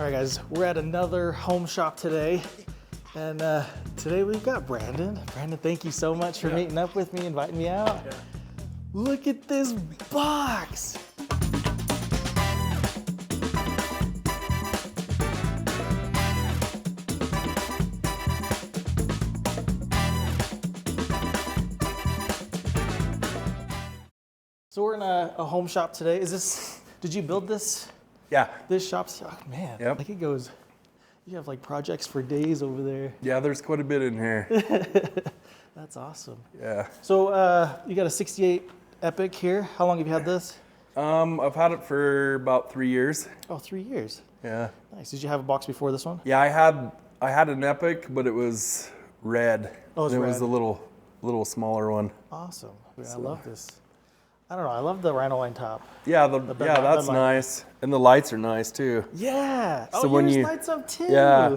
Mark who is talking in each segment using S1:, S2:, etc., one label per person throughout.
S1: All right, guys, we're at another home shop today. And today we've got Brandon. Brandon, thank you so much for meeting up with me, inviting me out. Yeah. Look at this box. So we're in a home shop today. Did you build this?
S2: Yeah.
S1: This shop's, oh man,
S2: Yep.
S1: like it goes, you have like projects for days over there.
S2: Yeah, there's quite a bit in here.
S1: That's awesome.
S2: Yeah.
S1: So you got a 68 Epic here. How long have you had this?
S2: I've had it for about 3 years.
S1: Oh, 3 years.
S2: Yeah.
S1: Nice. Did you have a box before this one?
S2: Yeah, I had an Epic, but it was red.
S1: Oh,
S2: it was a little smaller one.
S1: Awesome. I love this. I don't know. I love the rhino line top.
S2: Yeah, that's nice, and the lights are nice too.
S1: Yeah.
S2: So
S1: oh,
S2: when
S1: yours
S2: you
S1: lights up too.
S2: Yeah.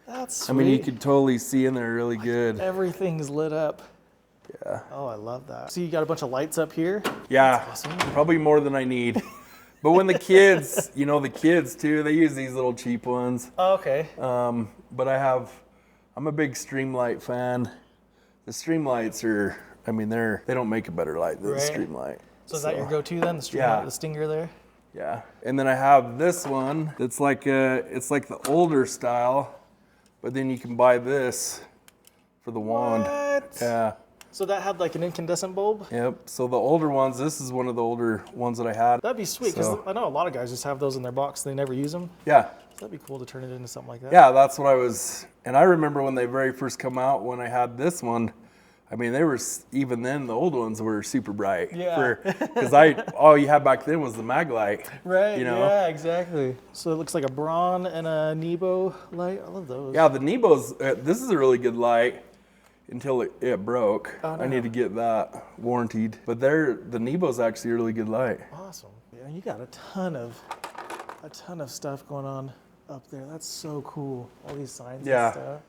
S1: That's sweet.
S2: I mean, you could totally see in there really good.
S1: Everything's lit up.
S2: Yeah.
S1: Oh, I love that. So you got a bunch of lights up here?
S2: Yeah.
S1: That's awesome.
S2: Probably more than I need. But when the kids, the kids too, they use these little cheap ones.
S1: Oh, okay.
S2: But I'm a big Streamlight fan. The Streamlights are, they don't make a better light than the Streamlight.
S1: So is that your go-to then, the Streamlight, the Stinger there?
S2: Yeah. And then I have this one that's it's like the older style, but then you can buy this for the wand.
S1: What?
S2: Yeah.
S1: So that had like an incandescent bulb?
S2: Yep. So the older ones, this is one of the older ones that I had.
S1: That'd be sweet, because I know a lot of guys just have those in their box. They never use them.
S2: Yeah.
S1: So that'd be cool to turn it into something like that.
S2: Yeah, that's what and I remember when they very first come out, when I had this one, they were, even then, the old ones were super bright.
S1: Yeah.
S2: Because all you had back then was the mag light.
S1: Right, yeah, exactly. So it looks like a Braun and a Nebo light. I love those.
S2: Yeah, the Nebos, this is a really good light until it broke.
S1: Oh, no.
S2: I need to get that warranted. But the Nebo's actually a really good light.
S1: Awesome. Yeah, you got a ton of stuff going on up there. That's so cool. All these signs and stuff.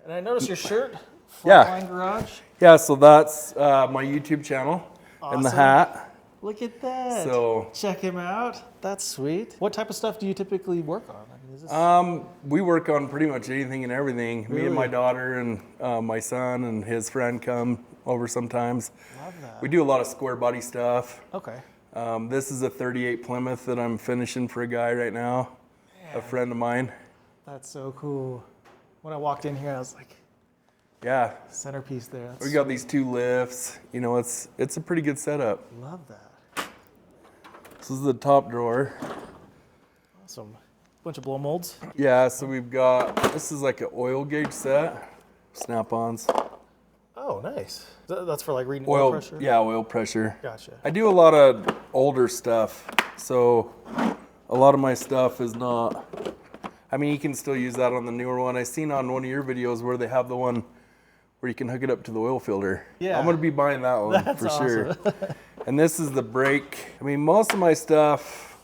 S1: And I noticed your shirt. Flatline Garage.
S2: Yeah, so that's my YouTube channel.
S1: Awesome.
S2: And the hat.
S1: Look at that.
S2: So
S1: check him out. That's sweet. What type of stuff do you typically work on?
S2: We work on pretty much anything and everything.
S1: Really?
S2: Me and my daughter and my son and his friend come over sometimes.
S1: Love that.
S2: We do a lot of square body stuff.
S1: Okay.
S2: This is a 38 Plymouth that I'm finishing for a guy right now, a friend of mine.
S1: That's so cool. When I walked in here, I was like,
S2: yeah.
S1: Centerpiece there. That's
S2: we got these 2 lifts. It's a pretty good setup.
S1: Love that.
S2: This is the top drawer.
S1: Awesome. Bunch of blow molds.
S2: Yeah, so this is like an oil gauge set, snap-ons.
S1: Oh, nice. That's for like reading
S2: oil
S1: pressure?
S2: Yeah, oil pressure.
S1: Gotcha.
S2: I do a lot of older stuff, so a lot of my stuff is not, you can still use that on the newer one. I seen on one of your videos where they have the one where you can hook it up to the oil filter.
S1: Yeah.
S2: I'm gonna be buying that one.
S1: That's
S2: for
S1: awesome.
S2: Sure. And this is the brake. Most of my stuff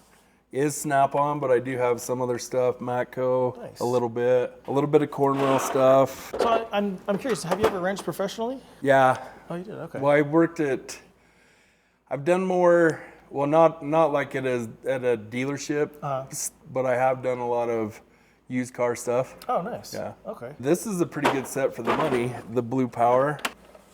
S2: is snap-on, but I do have some other stuff, Matco,
S1: Nice.
S2: a little bit of Cornwell stuff.
S1: So I'm curious, have you ever wrenched professionally?
S2: Yeah.
S1: Oh, you did, okay.
S2: Well, I've done more, well, not like at a dealership, but I have done a lot of used car stuff.
S1: Oh, nice.
S2: Yeah.
S1: Okay.
S2: This is a pretty good set for the money, the Blue Power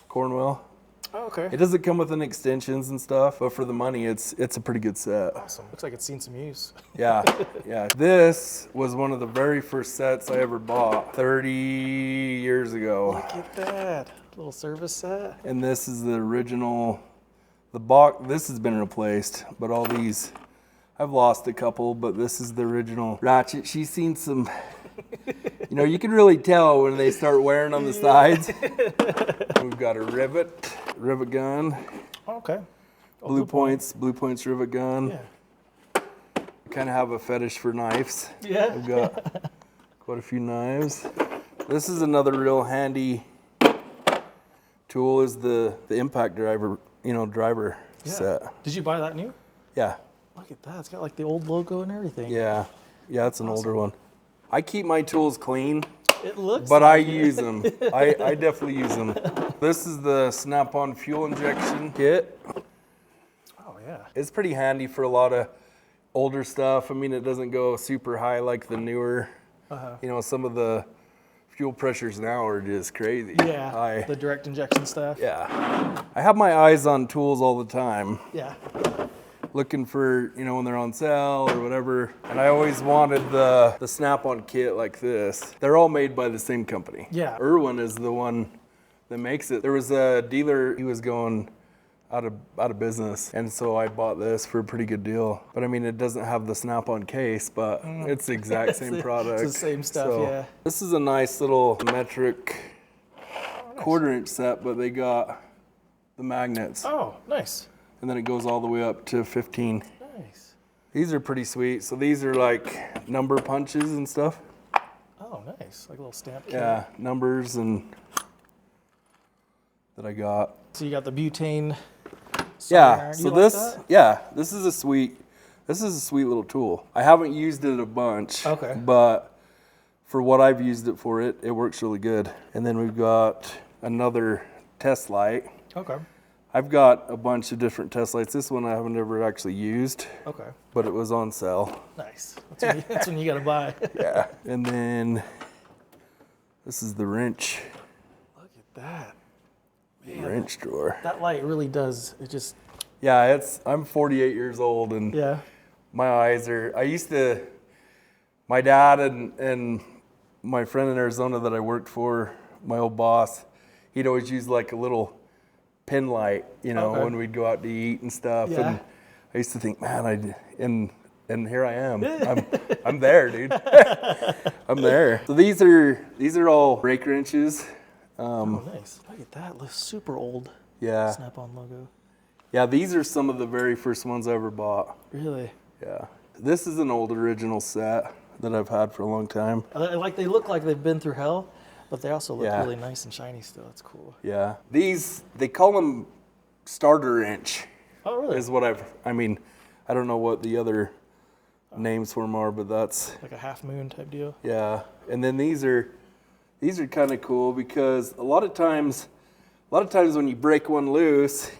S2: Cornwell.
S1: Oh, okay.
S2: It doesn't come with any extensions and stuff, but for the money, it's a pretty good set.
S1: Awesome. Looks like it's seen some use.
S2: Yeah, yeah. This was one of the very first sets I ever bought 30 years ago.
S1: Look at that. Little service set.
S2: And this is the original, the box, this has been replaced, but all these, I've lost a couple, but this is the original Ratchet. She's seen some, you can really tell when they start wearing on the sides. We've got a rivet gun.
S1: Okay. Oh,
S2: Blue Points rivet gun.
S1: Yeah.
S2: I kind of have a fetish for knives.
S1: Yeah.
S2: I've got quite a few knives. This is another real handy tool, is the impact driver, driver set.
S1: Did you buy that new?
S2: Yeah.
S1: Look at that. It's got like the old logo and everything.
S2: Yeah. Yeah, it's an older one. I keep my tools clean.
S1: It looks
S2: But
S1: like
S2: I use them. I definitely use them. This is the snap-on fuel injection kit.
S1: Oh, yeah.
S2: It's pretty handy for a lot of older stuff. I mean, it doesn't go super high like the newer. You know, some of the fuel pressures now are just crazy.
S1: Yeah,
S2: high.
S1: the direct injection stuff.
S2: Yeah. I have my eyes on tools all the time.
S1: Yeah.
S2: Looking for, you know, when they're on sale or whatever. And I always wanted the snap-on kit like this. They're all made by the same company.
S1: Yeah.
S2: Irwin is the one that makes it. There was a dealer, he was going out of business, and so I bought this for a pretty good deal. But I mean, it doesn't have the snap-on case, but it's the exact same product.
S1: It's the same stuff,
S2: So,
S1: yeah.
S2: This is a nice little metric quarter-inch set, but they got the magnets.
S1: Oh, nice.
S2: And then it goes all the way up to 15.
S1: Nice.
S2: These are pretty sweet. So these are like number punches and stuff.
S1: Oh, nice. Like a little stamp kit.
S2: Yeah, numbers and that I got.
S1: So you got the butane.
S2: Yeah,
S1: Do
S2: so
S1: you like
S2: this,
S1: that?
S2: yeah, this is a sweet little tool. I haven't used it a bunch.
S1: Okay.
S2: But for what I've used it for, it works really good. And then we've got another test light.
S1: Okay.
S2: I've got a bunch of different test lights. This one I haven't ever actually used.
S1: Okay.
S2: But it was on sale.
S1: Nice. That's when you got to buy.
S2: Yeah. And then this is the wrench.
S1: Look at that.
S2: Wrench drawer.
S1: That light really does. It just.
S2: Yeah, I'm 48 years old and
S1: Yeah.
S2: my eyes are, my dad and my friend in Arizona that I worked for, my old boss, he'd always use like a little pin light, you know,
S1: Okay.
S2: when we'd go out to eat and stuff.
S1: Yeah.
S2: And I used to think, man, and here I am. I'm there, dude. I'm there. So these are all brake wrenches.
S1: Oh, nice. Look at that. Looks super old.
S2: Yeah.
S1: Snap-on logo.
S2: Yeah, these are some of the very first ones I ever bought.
S1: Really?
S2: Yeah. This is an old original set that I've had for a long time.
S1: Like they look like they've been through hell, but they also look
S2: Yeah.
S1: really nice and shiny still. It's cool.
S2: Yeah. These, they call them starter wrench.
S1: Oh, really?
S2: Is what I mean, I don't know what the other names for them are, but that's,
S1: Like a half moon type deal.
S2: yeah. And then these are kind of cool because a lot of times when you break one loose,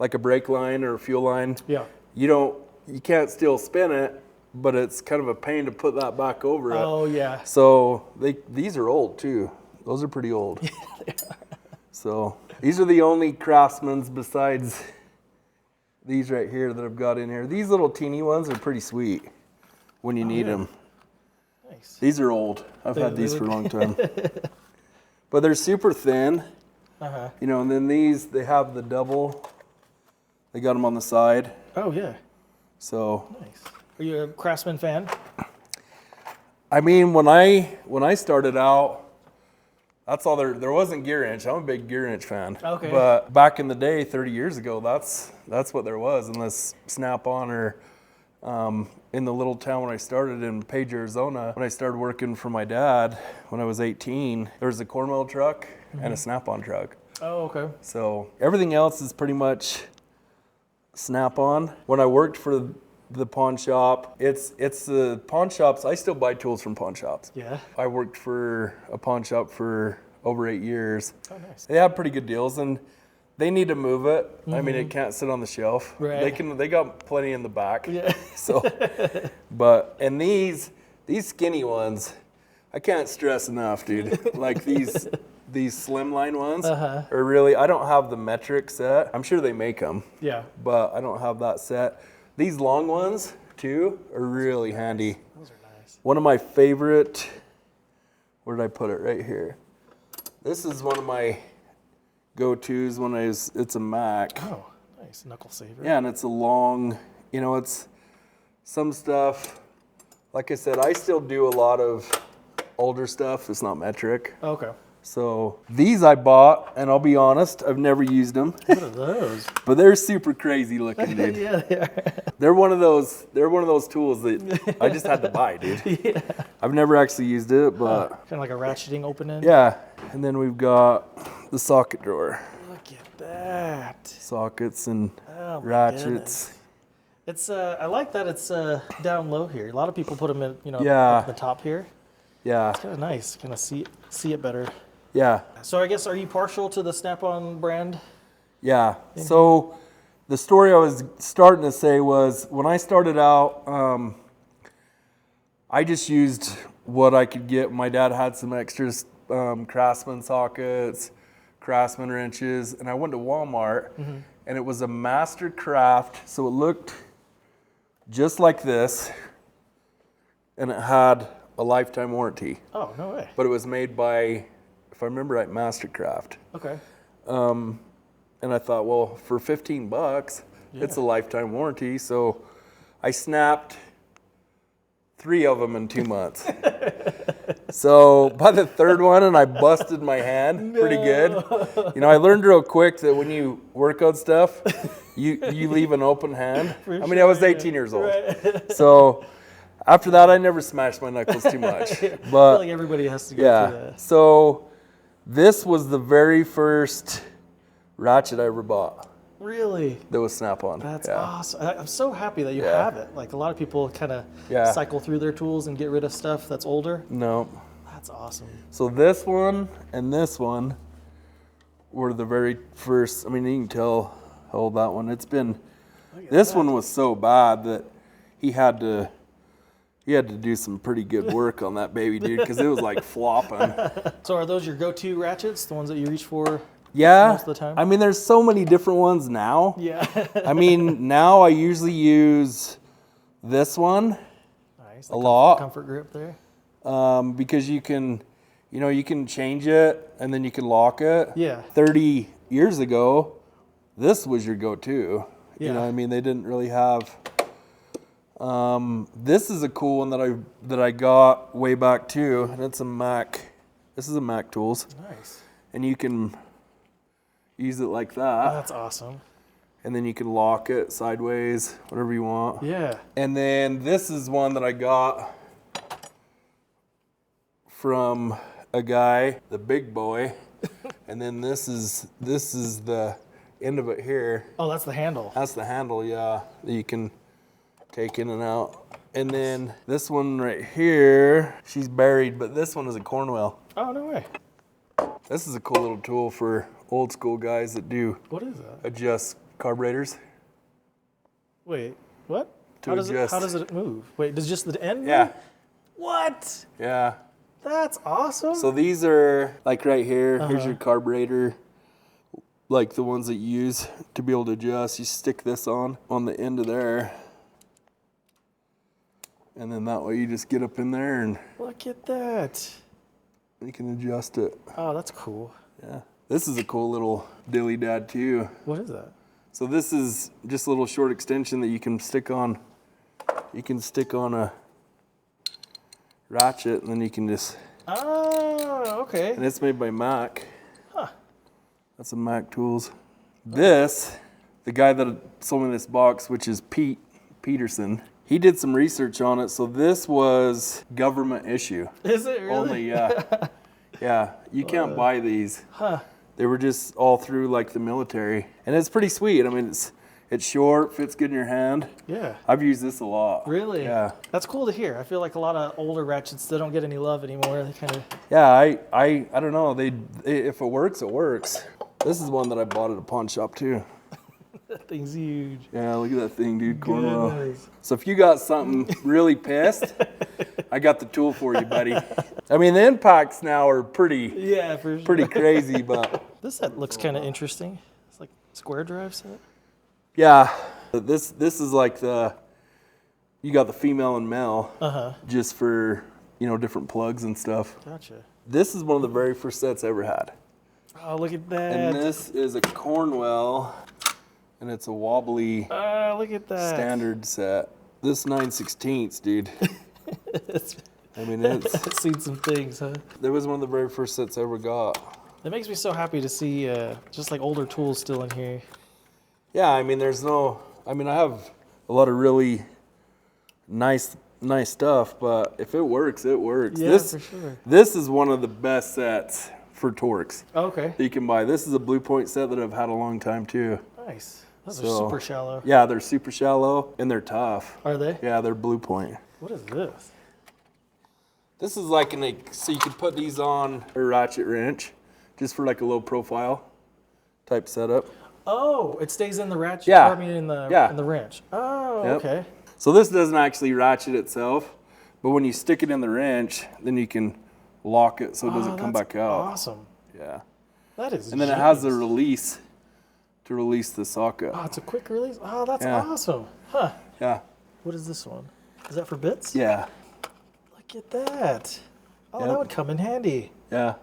S2: like a brake line or a fuel line,
S1: Yeah.
S2: you can't still spin it, but it's kind of a pain to put that back over it.
S1: Oh, yeah.
S2: So these are old too. Those are pretty old. So these are the only Craftsmans besides these right here that I've got in here. These little teeny ones are pretty sweet when you need them.
S1: Nice.
S2: These are old. I've had
S1: They
S2: these for a
S1: look-
S2: long time. But they're super thin,
S1: Uh-huh.
S2: you know, and then these, they have the double. They got them on the side.
S1: Oh, yeah.
S2: So,
S1: Nice. Are you a Craftsman fan?
S2: I mean, when I started out, that's all there wasn't gear wrench. I'm a big gear wrench fan.
S1: Okay.
S2: But back in the day, 30 years ago, that's what there was, unless Snap-on or in the little town when I started in Page, Arizona, when I started working for my dad when I was 18, there was a cornwell truck and a Snap-on truck.
S1: Oh, okay.
S2: So everything else is pretty much Snap-on. When I worked for the pawn shop, it's the pawn shops. I still buy tools from pawn shops.
S1: Yeah.
S2: I worked for a pawn shop for over 8 years.
S1: Oh, nice.
S2: They have pretty good deals and they need to move it. I mean, it can't sit on the shelf.
S1: Right.
S2: They got plenty in the back.
S1: Yeah.
S2: So, and these skinny ones, I can't stress enough, dude. Like these slimline ones are really, I don't have the metric set. I'm sure they make them,
S1: Yeah.
S2: but I don't have that set. These long ones too are really handy.
S1: Those are nice.
S2: One of my favorite, where did I put it? Right here. This is one of my go-tos when it's a Mac.
S1: Oh, nice. Knuckle saver.
S2: Yeah, and it's a long, you know, it's some stuff. Like I said, I still do a lot of older stuff. It's not metric.
S1: Okay.
S2: So these I bought, and I'll be honest, I've never used them,
S1: What are those?
S2: but they're super crazy looking, dude.
S1: Yeah, they are.
S2: They're one of those tools that I just had to buy, dude.
S1: Yeah.
S2: I've never actually used it, but
S1: Kind of like a ratcheting open end.
S2: yeah. And then we've got the socket drawer,
S1: Look at that.
S2: sockets and
S1: Oh, my
S2: ratchets.
S1: goodness. It's I like that it's down low here. A lot of people put them in,
S2: Yeah.
S1: up the top here.
S2: Yeah,
S1: Kind of nice. Kind of see it better.
S2: yeah,
S1: So I guess, are you partial to the Snap-on brand?
S2: yeah. So the story I was starting to say was when I started out, I just used what I could get. My dad had some extras, Craftsman sockets, Craftsman wrenches, and I went to Walmart, and it was a master craft, so it looked just like this, and it had a lifetime warranty.
S1: Oh, no way.
S2: But it was made by, if I remember right, Mastercraft.
S1: Okay.
S2: And I thought, well, for 15 bucks, it's a lifetime warranty. So I snapped 3 of them in 2 months. So by the third one, and I busted my hand pretty good. You know, I learned real quick that when you work on stuff, you leave an open hand. I mean, I was 18 years old.
S1: Right.
S2: So after that, I never smashed my knuckles too much.
S1: I
S2: But
S1: feel like everybody has to go through that.
S2: So this was the very first ratchet I ever bought
S1: Really?
S2: that was snap-on.
S1: That's awesome. I'm so happy that you have it. Like a lot of people kind of cycle through their tools and get rid of stuff that's older.
S2: No.
S1: That's awesome.
S2: So this one and this one were the very first. I mean, you can tell how old that one. It's been. This one was so bad that he had to do some pretty good work on that baby, dude, because it was like flopping.
S1: So are those your go-to ratchets, the ones that you reach for most of the time?
S2: I mean, there's so many different ones now.
S1: Yeah.
S2: I mean, now I usually use this one
S1: Nice.
S2: a lot.
S1: Comfort grip there.
S2: Because you can change it and then you can lock it.
S1: Yeah.
S2: 30 years ago, this was your go-to.
S1: Yeah.
S2: You know, I mean, they didn't really have. This is a cool one that I got way back too, and it's a Mac. This is a Mac Tools.
S1: Nice.
S2: And you can use it like that.
S1: Oh, that's awesome.
S2: And then you can lock it sideways, whatever you want.
S1: Yeah.
S2: And then this is one that I got from a guy, the big boy. And then this is the end of it here.
S1: Oh, that's the handle.
S2: That's the handle, yeah, that you can take in and out. And then this one right here, she's buried, but this one is a Cornwell.
S1: Oh, no way.
S2: This is a cool little tool for old school guys that do
S1: What is that?
S2: adjust carburetors.
S1: Wait, what?
S2: To
S1: How does
S2: adjust.
S1: it move? Wait, does just the end
S2: Yeah.
S1: move? What?
S2: Yeah.
S1: That's awesome.
S2: So these are like right here. Here's your carburetor, like the ones that you use to be able to adjust. You stick this on the end of there. And then that way you just get up in there and
S1: Look at that.
S2: you can adjust it.
S1: Oh, that's cool.
S2: Yeah. This is a cool little dilly dad too.
S1: What is that?
S2: So this is just a little short extension that you can stick on. You can stick on a ratchet and then you can just.
S1: Oh, okay.
S2: And it's made by Mac.
S1: Huh.
S2: That's a Mac Tools. This, the guy that sold me this box, which is Peterson, he did some research on it. So this was government issue.
S1: Is it really?
S2: Only, yeah. Yeah, you can't buy these.
S1: Huh.
S2: They were just all through like the military. And it's pretty sweet. I mean, it's short, fits good in your hand.
S1: Yeah.
S2: I've used this a lot.
S1: Really?
S2: Yeah.
S1: That's cool to hear. I feel like a lot of older ratchets, they don't get any love anymore. They kind of.
S2: Yeah, I don't know. If it works, it works. This is one that I bought at a pawn shop too.
S1: That thing's huge.
S2: Yeah, look at that thing, dude. Cornwell.
S1: Goodness.
S2: So if you got something really pissed, I got the tool for you, buddy. I mean, the impacts now are pretty
S1: For sure.
S2: pretty crazy, but
S1: This set looks kind of interesting. It's like square drive set.
S2: yeah, this is like you got the female and male just for, different plugs and stuff.
S1: Gotcha.
S2: This is one of the very first sets I ever had.
S1: Oh, look at that.
S2: And this is a Cornwell, and it's a wobbly
S1: Look at that.
S2: standard set. This 9/16, dude. I mean,
S1: I've seen some things, huh?
S2: that was one of the very first sets I ever got.
S1: It makes me so happy to see just like older tools still in here.
S2: Yeah, I mean, I have a lot of really nice stuff, but if it works, it works.
S1: Yeah, for sure.
S2: This is one of the best sets for Torx
S1: Okay.
S2: that you can buy. This is a Blue Point set that I've had a long time too.
S1: Nice. Those
S2: So,
S1: are super shallow.
S2: Yeah, they're super shallow and they're tough.
S1: Are they?
S2: Yeah, they're Blue Point.
S1: What is this?
S2: This is like so you could put these on a ratchet wrench just for like a low profile type setup.
S1: Oh, it stays in the ratchet.
S2: Yeah.
S1: Or, I mean, in the wrench. Oh,
S2: Yep.
S1: okay.
S2: So this doesn't actually ratchet itself, but when you stick it in the wrench, then you can lock it so it doesn't come back out.
S1: Awesome.
S2: Yeah.
S1: That is.
S2: And then it has a release to release the socket.
S1: Oh, it's a quick release. Oh, that's awesome. Huh.
S2: Yeah.
S1: What is this one? Is that for bits?
S2: Yeah.
S1: Look at that. Oh, that would come in handy.
S2: Yeah.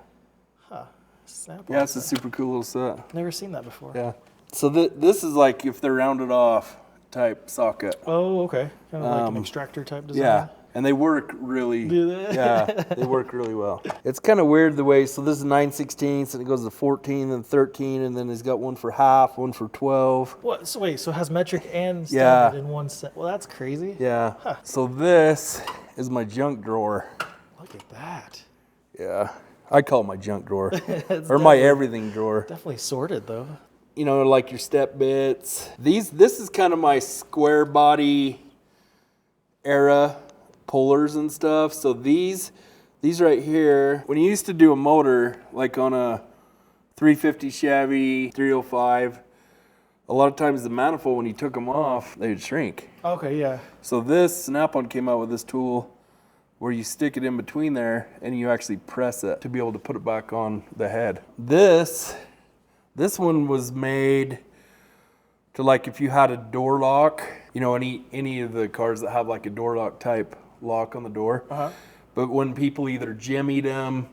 S1: Huh. Snap
S2: Yeah, it's a super cool little set.
S1: Never seen that before.
S2: Yeah. So this is like if they're rounded off type socket.
S1: Oh, okay. Kind of like an extractor type design.
S2: Yeah. And they work really,
S1: Do they?
S2: yeah, they work really well. It's kind of weird the way, so this is 9/16 and it goes to 14 and 13, and then he's got one for half, one for 12.
S1: What? So wait, so it has metric and standard in one set. Well, that's crazy.
S2: Yeah. Huh. So this is my junk drawer.
S1: Look at that.
S2: Yeah. I call it my junk drawer. Or my everything drawer.
S1: Definitely sorted though.
S2: You know, like your step bits. This is kind of my square body era pullers and stuff. So these right here, when you used to do a motor, like on a 350 Chevy, 305, a lot of times the manifold, when you took them off, they would shrink.
S1: Okay, yeah.
S2: So this, Snap-on came out with this tool where you stick it in between there and you actually press it to be able to put it back on the head. This one was made to, like, if you had a door lock, you know, any of the cars that have like a door lock type lock on the door. But when people either jimmied them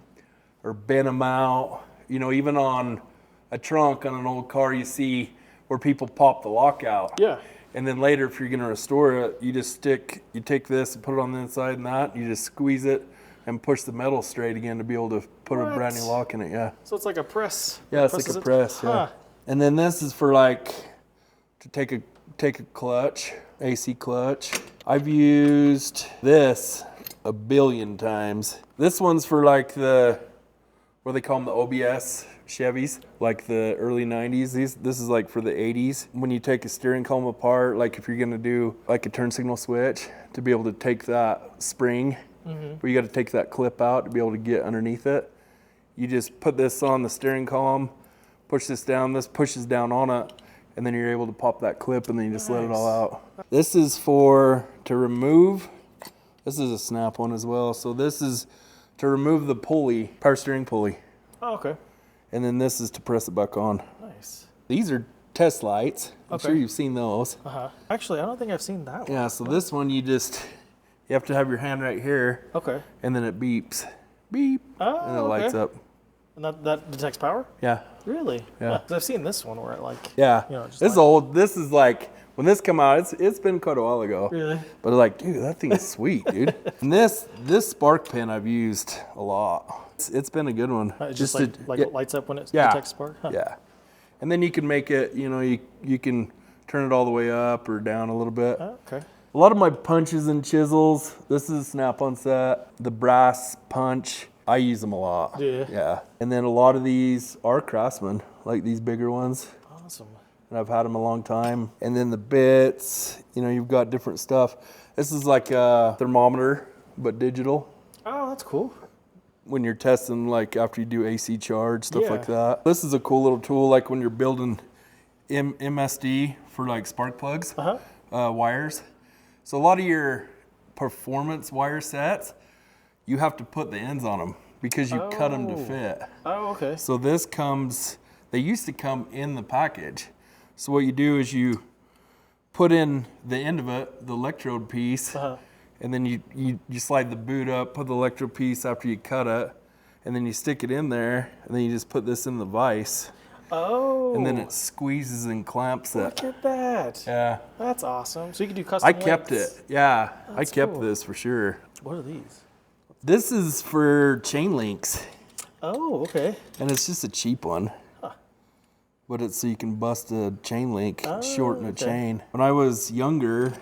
S2: or bent them out, you know, even on a trunk on an old car, you see where people pop the lock out.
S1: Yeah.
S2: And then later, if you're going to restore it, you take this and put it on the inside and that, you just squeeze it and push the metal straight again to be able to put a brand new lock in it. Yeah.
S1: So it's like a press.
S2: Yeah, it's like a press. Yeah. And then this is for like to take a clutch, AC clutch. I've used this a billion times. This one's for like what they call them, the OBS Chevys, like the early 90s. This is like for the 80s. When you take a steering column apart, like if you're gonna do like a turn signal switch, to be able to take that spring, where you gotta take that clip out to be able to get underneath it, you just put this on the steering column, push this down, this pushes down on it, and then you're able to pop that clip and then you just let it all out. This is to remove, this is a snap one as well. So this is to remove the pulley, power steering pulley.
S1: Oh, okay.
S2: And then this is to press it back on.
S1: Nice.
S2: These are test lights. I'm sure you've seen those.
S1: Actually, I don't think I've seen that one.
S2: Yeah, so this one you have to have your hand right here.
S1: Okay.
S2: And then it beeps. Beep.
S1: Oh,
S2: and it lights up.
S1: And that detects power?
S2: Yeah.
S1: Really?
S2: Yeah.
S1: 'Cause I've seen this one where it like,
S2: yeah.
S1: You know, just
S2: this is old. This is like, when this came out, it's been quite a while ago.
S1: Really?
S2: But like, dude, that thing is sweet, dude. And this spark pin I've used a lot. It's been a good one.
S1: It just it lights up when it detects spark? Huh.
S2: Yeah. And then you can make it, you know, you can turn it all the way up or down a little bit.
S1: Oh, okay.
S2: A lot of my punches and chisels, this is a Snap-on set. The brass punch, I use them a lot.
S1: Yeah.
S2: Yeah. And then a lot of these are Craftsman, like these bigger ones.
S1: Awesome.
S2: And I've had them a long time. And then the bits, you know, you've got different stuff. This is like a thermometer, but digital.
S1: Oh, that's cool.
S2: When you're testing, like after you do AC charge, stuff like that. This is a cool little tool, like when you're building MSD for like spark plugs, wires. So a lot of your performance wire sets, you have to put the ends on them because you cut them to fit.
S1: Oh, okay.
S2: So this they used to come in the package. So what you do is you put in the end of it, the electrode piece, and then you slide the boot up, put the electrode piece after you cut it, and then you stick it in there, and then you just put this in the vise.
S1: Oh.
S2: And then it squeezes and clamps it.
S1: Look at that.
S2: Yeah.
S1: That's awesome. So you can do custom
S2: I kept
S1: lengths.
S2: it. Yeah. I kept
S1: cool.
S2: this for sure.
S1: What are these?
S2: This is for chain links.
S1: Oh, okay.
S2: And it's just a cheap one. But it's so you can bust a chain link, shorten a chain. When I was younger,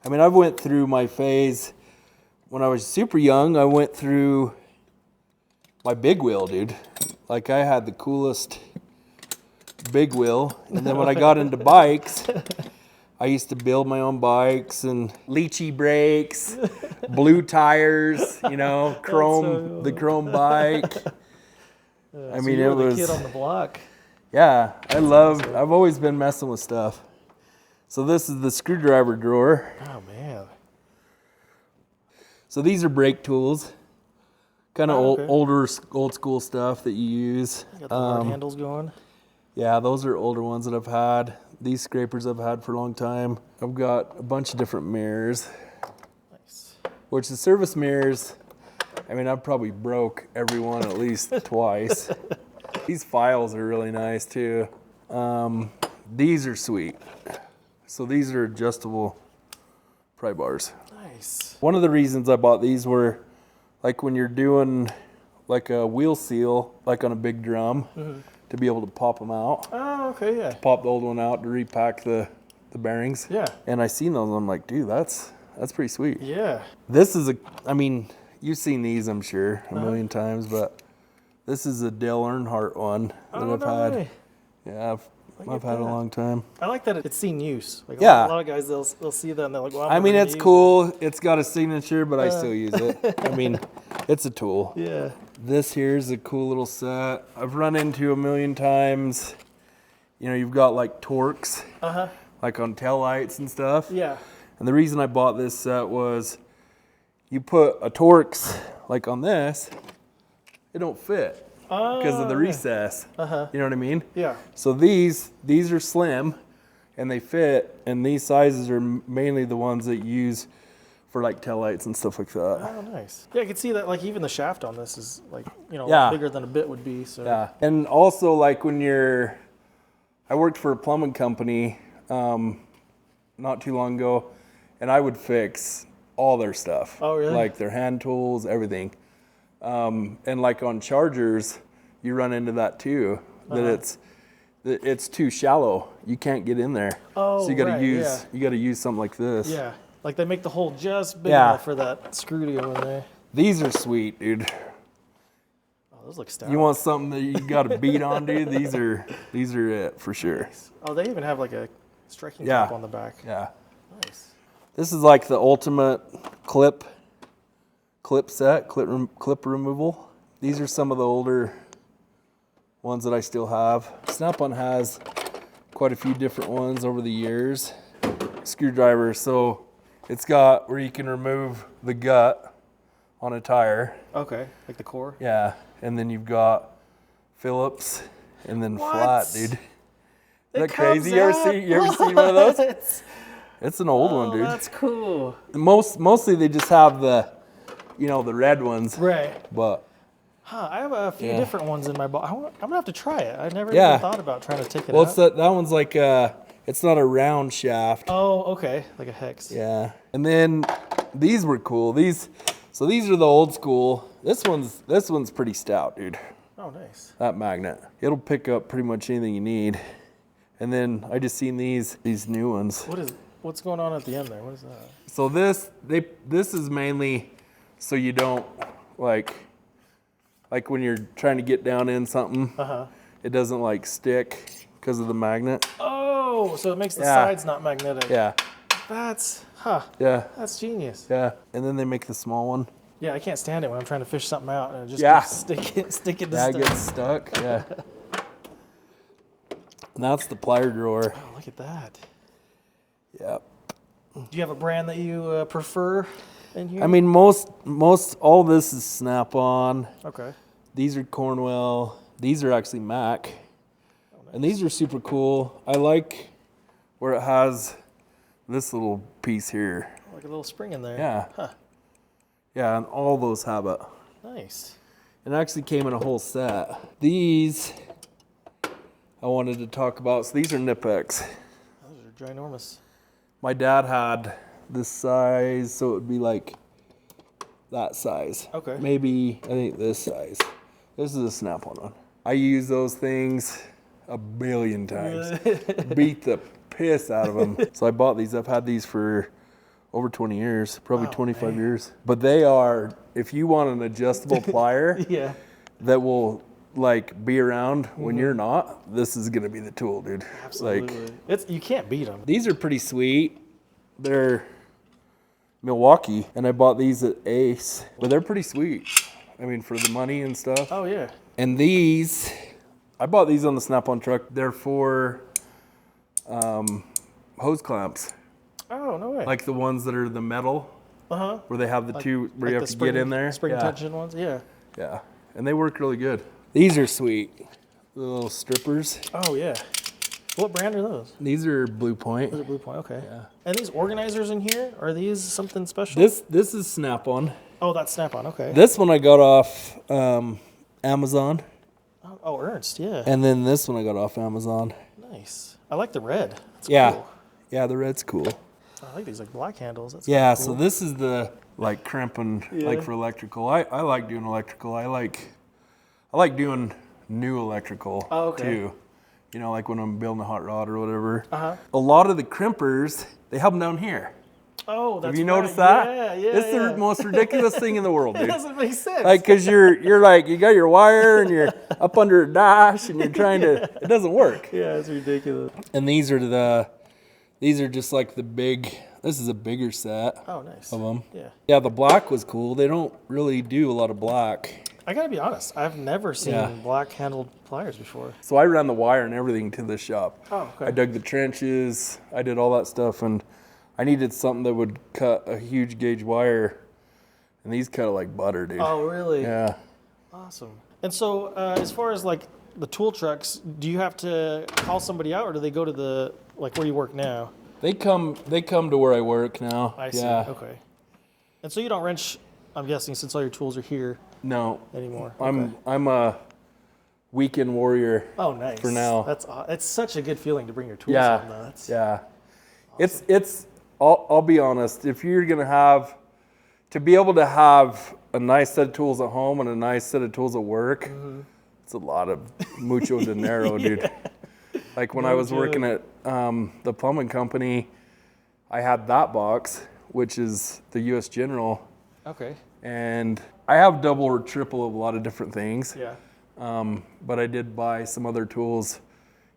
S2: I mean, I went through my phase. When I was super young, I went through my big wheel, dude. Like I had the coolest big wheel. And then when I got into bikes, I used to build my own bikes and lychee brakes, blue tires, you know, the chrome bike. I mean,
S1: you
S2: it
S1: were
S2: was
S1: the kid on the block.
S2: Yeah, I've always been messing with stuff. So this is the screwdriver drawer.
S1: Oh man.
S2: So these are brake tools. Kind of
S1: okay.
S2: old school stuff that you use.
S1: You got the hard handles going.
S2: Yeah, those are older ones that I've had. These scrapers I've had for a long time. I've got a bunch of different mirrors.
S1: Nice.
S2: Which the service mirrors, I mean, I've probably broke every one at least twice. These files are really nice too. These are sweet. So these are adjustable pry bars.
S1: Nice.
S2: One of the reasons I bought these were like when you're doing like a wheel seal, like on a big drum, to be able to pop them out.
S1: Oh, okay, yeah.
S2: Pop the old one out to repack the bearings.
S1: Yeah.
S2: And I seen those and I'm like, dude, that's pretty sweet.
S1: Yeah.
S2: This is I mean, you've seen these, I'm sure, a million times, but this is a Dale Earnhardt one that I've had.
S1: Way.
S2: Yeah, I've had a long time.
S1: I like that it's seen use. Like
S2: Yeah.
S1: a lot of guys, they'll see that and they're like, well,
S2: I mean, it's cool. It's got a signature, but I still use it. I mean, it's a tool.
S1: Yeah.
S2: This here's a cool little set. I've run into a million times. You know, you've got like Torx, like on taillights and stuff.
S1: Yeah.
S2: And the reason I bought this set was you put a Torx like on this, it don't fit because of the recess. You know what I mean?
S1: Yeah.
S2: So these are slim and they fit, and these sizes are mainly the ones that you use for like taillights and stuff like that.
S1: Oh, nice. Yeah, I can see that. Like even the shaft on this is like, you know,
S2: Yeah.
S1: bigger than a bit would be. So
S2: Yeah. And also like when I worked for a plumbing company not too long ago, and I would fix all their stuff.
S1: Oh, really?
S2: Like their hand tools, everything. And like on chargers, you run into that too, that it's too shallow. You can't get in there.
S1: Oh,
S2: so you got to
S1: right,
S2: use something like this.
S1: Yeah. Like they make the hole just big
S2: Yeah.
S1: enough for that screw to go in there.
S2: These are sweet, dude.
S1: Oh, those look stout.
S2: You want something that you got to beat on, dude? These are it for sure.
S1: Oh, they even have like a striking
S2: Yeah.
S1: cap on the back.
S2: Yeah.
S1: Nice.
S2: This is like the ultimate clip set, clip removal. These are some of the older ones that I still have. Snap-on has quite a few different ones over the years. Screwdriver, so it's got where you can remove the gut on a tire.
S1: Okay, like the core.
S2: Yeah, and then you've got Phillips and then
S1: What?
S2: flat, dude. Isn't that
S1: comes
S2: crazy? You ever seen one of those?
S1: What?
S2: It's an old one, dude.
S1: That's cool.
S2: Mostly they just have the red ones.
S1: Right.
S2: But
S1: Huh, I have a few
S2: Yeah.
S1: different ones in my box. I'm gonna have to try it. I never
S2: Yeah.
S1: even thought about trying to take it
S2: well,
S1: out.
S2: it's that one's like it's not a round shaft.
S1: Oh, okay, like a hex.
S2: Yeah. And then these were cool. These are the old school. This one's pretty stout, dude.
S1: Oh, nice.
S2: That magnet. It'll pick up pretty much anything you need. And then I just seen these new ones.
S1: What's going on at the end there? What is that?
S2: So this is mainly so you don't like when you're trying to get down in something, it doesn't like stick because of the magnet.
S1: Oh, so it makes the
S2: Yeah.
S1: sides not magnetic.
S2: Yeah.
S1: That's that's genius.
S2: Yeah. And then they make the small one.
S1: Yeah, I can't stand it when I'm trying to fish something out and it just
S2: Yeah.
S1: keeps sticking to
S2: Yeah, it
S1: stuff.
S2: gets stuck. Yeah. And that's the plier drawer.
S1: Oh, look at that.
S2: Yeah.
S1: Do you have a brand that you prefer in here?
S2: I mean, most all this is Snap-on.
S1: Okay.
S2: These are Cornwell. These are actually Mac. And these are super cool. I like where it has this little piece here.
S1: Like a little spring in there.
S2: Yeah.
S1: Huh.
S2: Yeah, and all those have it.
S1: Nice.
S2: It actually came in a whole set. These I wanted to talk about. So these are Nipex.
S1: Those are ginormous.
S2: My dad had this size, so it would be like that size.
S1: Okay.
S2: Maybe, I think this size. This is a Snap-on one. I use those things a billion times. Beat the piss out of them. So I bought these. I've had these for over 20 years, probably 25 years. But they are, if you want an adjustable plier
S1: Yeah.
S2: that will like be around when you're not, this is gonna be the tool, dude.
S1: Absolutely.
S2: Like,
S1: You can't beat them.
S2: these are pretty sweet. They're Milwaukee, and I bought these at Ace, but they're pretty sweet. I mean, for the money and stuff.
S1: Oh, yeah.
S2: And these I bought these on the Snap-on truck. They're for hose clamps.
S1: Oh, no way.
S2: Like the ones that are the metal, where they have the two, where you have to get in there.
S1: Spring tension ones, yeah.
S2: Yeah, and they work really good. These are sweet. The little strippers.
S1: Oh, yeah. What brand are those?
S2: These are Blue Point.
S1: Those are Blue Point, okay.
S2: Yeah.
S1: And these organizers in here, are these something special?
S2: This is Snap-on.
S1: Oh, that's Snap-on, okay.
S2: This one I got off Amazon.
S1: Oh, Ernst, yeah.
S2: And then this one I got off Amazon.
S1: Nice. I like the red. That's
S2: Yeah.
S1: cool.
S2: Yeah, the red's cool.
S1: I like these like black handles. That's
S2: Yeah,
S1: cool.
S2: so this is the like crimping, like for electrical. I like doing electrical. I like doing new electrical too. You know, like when I'm building a hot rod or whatever. A lot of the crimpers, they have them down here.
S1: Oh, that's
S2: Have you
S1: right.
S2: noticed that?
S1: Yeah.
S2: It's the most ridiculous thing in the world,
S1: It
S2: dude.
S1: doesn't make sense.
S2: Like, cause you're like, you got your wire and you're up under a dash and you're trying to, it doesn't work.
S1: Yeah, it's ridiculous.
S2: And these are just like the big, this is a bigger set
S1: Oh, nice.
S2: of them.
S1: Yeah.
S2: Yeah, the black was cool. They don't really do a lot of black.
S1: I gotta be honest, I've never seen black handled pliers before.
S2: So I ran the wire and everything to this shop.
S1: Oh, okay.
S2: I dug the trenches, I did all that stuff, and I needed something that would cut a huge gauge wire. And these cut it like butter, dude.
S1: Oh, really?
S2: Yeah.
S1: Awesome. And so, as far as like the tool trucks, do you have to call somebody out, or do they go to the like where you work now?
S2: They come to where I work now.
S1: I see.
S2: Yeah.
S1: Okay. And so you don't wrench, I'm guessing, since all your tools are here
S2: No.
S1: anymore.
S2: I'm a weekend warrior.
S1: Oh, nice.
S2: For now.
S1: That's it's such a good feeling to bring your tools
S2: Yeah.
S1: home, though. That's
S2: Yeah. It's I'll be honest, if you're gonna to be able to have a nice set of tools at home and a nice set of tools at work, it's a lot of mucho dinero, dude. Like when I was working at the plumbing company, I had that box, which is the US General,
S1: okay.
S2: and I have double or triple of a lot of different things.
S1: Yeah.
S2: But I did buy some other tools.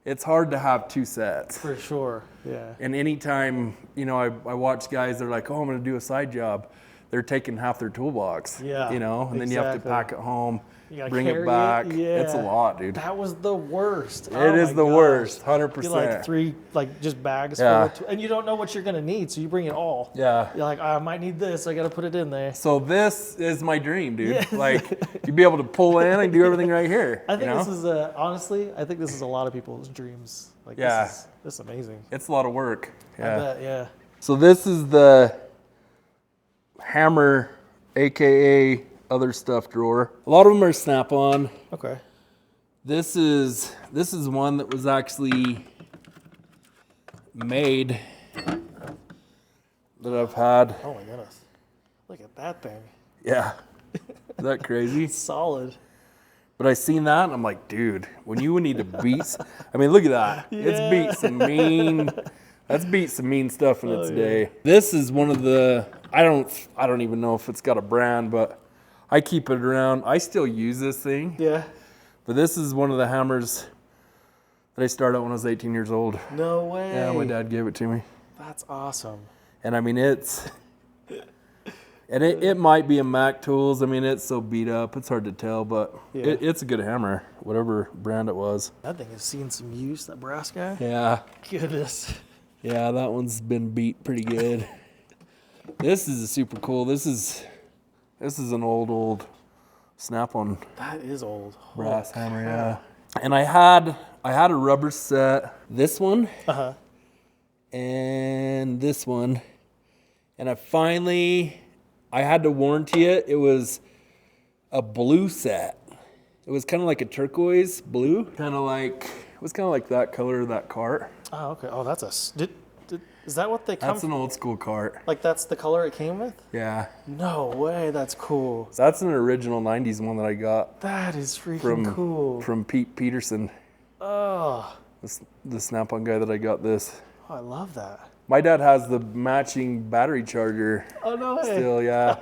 S2: It's hard to have two sets.
S1: For sure. Yeah.
S2: And anytime, you know, I watch guys, they're like, oh, I'm going to do a side job. They're taking half their toolbox.
S1: Yeah,
S2: You know, and then you have to
S1: exactly.
S2: pack it home,
S1: You gotta
S2: bring it
S1: carry
S2: back.
S1: Yeah.
S2: It's a lot, dude.
S1: That was the worst.
S2: It is the worst, 100%.
S1: Get like 3 like just bags
S2: Yeah.
S1: full of and you don't know what you're gonna need, so you bring it all.
S2: Yeah.
S1: You're like, I might need this, I gotta put it in there.
S2: So this is my dream, dude.
S1: Yeah.
S2: Like, you'd be able to pull in and do everything right here.
S1: I think
S2: you know?
S1: this is honestly, I think this is a lot of people's dreams. Like
S2: Yeah.
S1: this is amazing.
S2: It's a lot of work.
S1: I
S2: Yeah.
S1: bet, yeah.
S2: So this is the hammer, AKA other stuff drawer. A lot of them are Snap-on.
S1: Okay.
S2: This is one that was actually made that I've had.
S1: Oh my goodness. Look at that thing.
S2: Yeah. Is that crazy?
S1: Solid.
S2: But I seen that and I'm like, dude, when you need to beat, I mean, look at that.
S1: Yeah.
S2: It's beat some mean, that's beat some mean stuff in its day. This is one of the, I don't even know if it's got a brand, but I keep it around. I still use this thing.
S1: Yeah.
S2: But this is one of the hammers that I started when I was 18 years old.
S1: No way.
S2: Yeah, my dad gave it to me.
S1: That's awesome.
S2: And I mean, it might be a Mac Tools. I mean, it's so beat up, it's hard to tell, but
S1: Yeah.
S2: it's a good hammer, whatever brand it was.
S1: That thing has seen some use, that brass guy.
S2: Yeah,
S1: Goodness.
S2: yeah, that one's been beat pretty good. This is a super cool. This is an old Snap-on
S1: That is old.
S2: brass hammer, yeah. And I had a rubber set, this one, and this one, and I had to warranty it. It was a blue set. It was kind of like a turquoise blue, it was kind of like that color of that cart.
S1: Oh, okay. Oh, that's is that what they come?
S2: That's an old school cart.
S1: Like that's the color it came with?
S2: Yeah,
S1: No way. That's cool.
S2: that's an original '90s one that I got
S1: That is freaking cool.
S2: from Pete Peterson,
S1: Oh,
S2: the Snap-on guy that I got this.
S1: I love that.
S2: My dad has the matching battery charger.
S1: Oh no way.
S2: Still, yeah.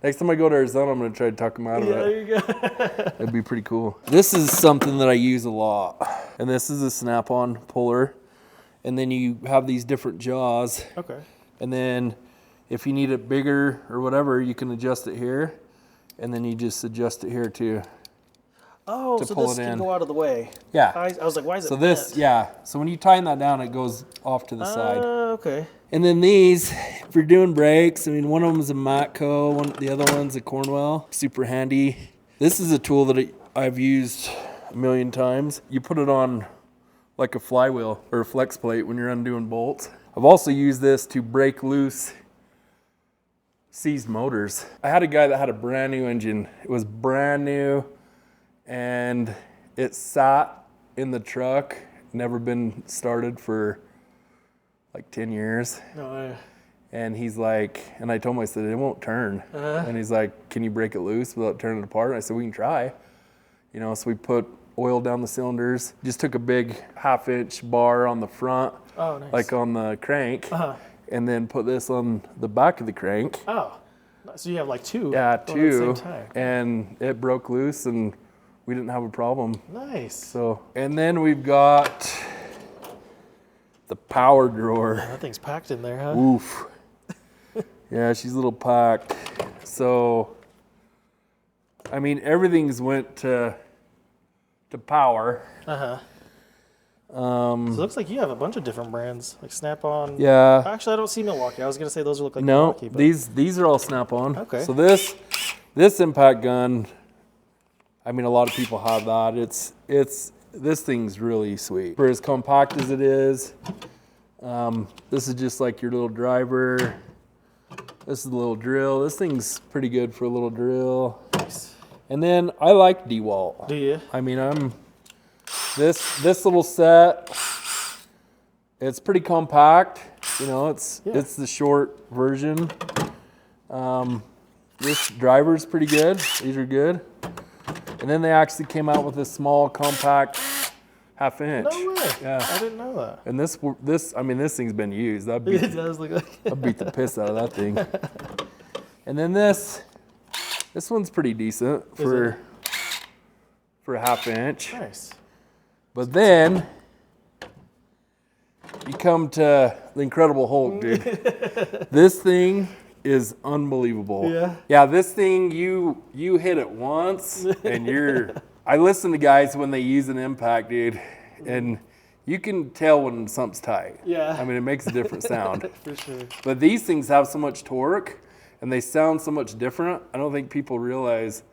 S2: Next time I go to Arizona, I'm gonna try to talk him out of
S1: Yeah,
S2: it.
S1: there you go.
S2: It'd be pretty cool. This is something that I use a lot. And this is a Snap-on puller. And then you have these different jaws.
S1: Okay.
S2: And then if you need it bigger or whatever, you can adjust it here. And then you just adjust it here too.
S1: Oh,
S2: to
S1: so
S2: pull
S1: this
S2: it
S1: can
S2: in.
S1: go out of the way.
S2: Yeah.
S1: I was like, why is it
S2: So this,
S1: bent?
S2: yeah. So when you tighten that down, it goes off to the side.
S1: Okay.
S2: And then these, if you're doing brakes, I mean, one of them is a Matco, the other one's a Cornwell. Super handy. This is a tool that I've used a million times. You put it on like a flywheel or a flex plate when you're undoing bolts. I've also used this to break loose seized motors. I had a guy that had a brand new engine. It was brand new and it sat in the truck, never been started for like 10 years.
S1: No way.
S2: And he's like, and I told him, I said, it won't turn. And he's like, can you break it loose without turning it apart? And I said, we can try. You know, so we put oil down the cylinders, just took a big 1/2-inch bar on the front,
S1: Nice.
S2: like on the crank, and then put this on the back of the crank.
S1: Oh, so you have like two.
S2: Yeah,
S1: going at the
S2: two,
S1: same time.
S2: and it broke loose and we didn't have a problem.
S1: Nice.
S2: So, and then we've got the power drawer.
S1: That thing's packed in there, huh?
S2: Oof. Yeah, she's a little packed. So, I mean, everything's went to power.
S1: So it looks like you have a bunch of different brands, like Snap-on.
S2: Yeah.
S1: Actually, I don't see Milwaukee. I was gonna say those look like
S2: No,
S1: Milwaukee. But
S2: these are all Snap-on.
S1: Okay.
S2: So this impact gun, I mean, a lot of people have that. This thing's really sweet. For as compact as it is, this is just like your little driver. This is a little drill. This thing's pretty good for a little drill.
S1: nice.
S2: And then I like DeWalt.
S1: Do you?
S2: I mean, this little set, it's pretty compact. You know, it's the short version. This driver's pretty good. These are good. And then they actually came out with this small, compact 1/2-inch.
S1: No way.
S2: Yeah.
S1: I didn't know that.
S2: And I mean, this thing's been used.
S1: It does look like.
S2: I beat the piss out of that thing. And then this one's pretty decent for a 1/2-inch.
S1: Nice.
S2: But then you come to the Incredible Hulk, dude. This thing is unbelievable.
S1: Yeah.
S2: Yeah, this thing, you hit it once and I listen to guys when they use an impact, dude, and you can tell when something's tight.
S1: Yeah.
S2: I mean, it makes a different sound.
S1: For sure.
S2: But these things have so much torque and they sound so much different. I don't think people realize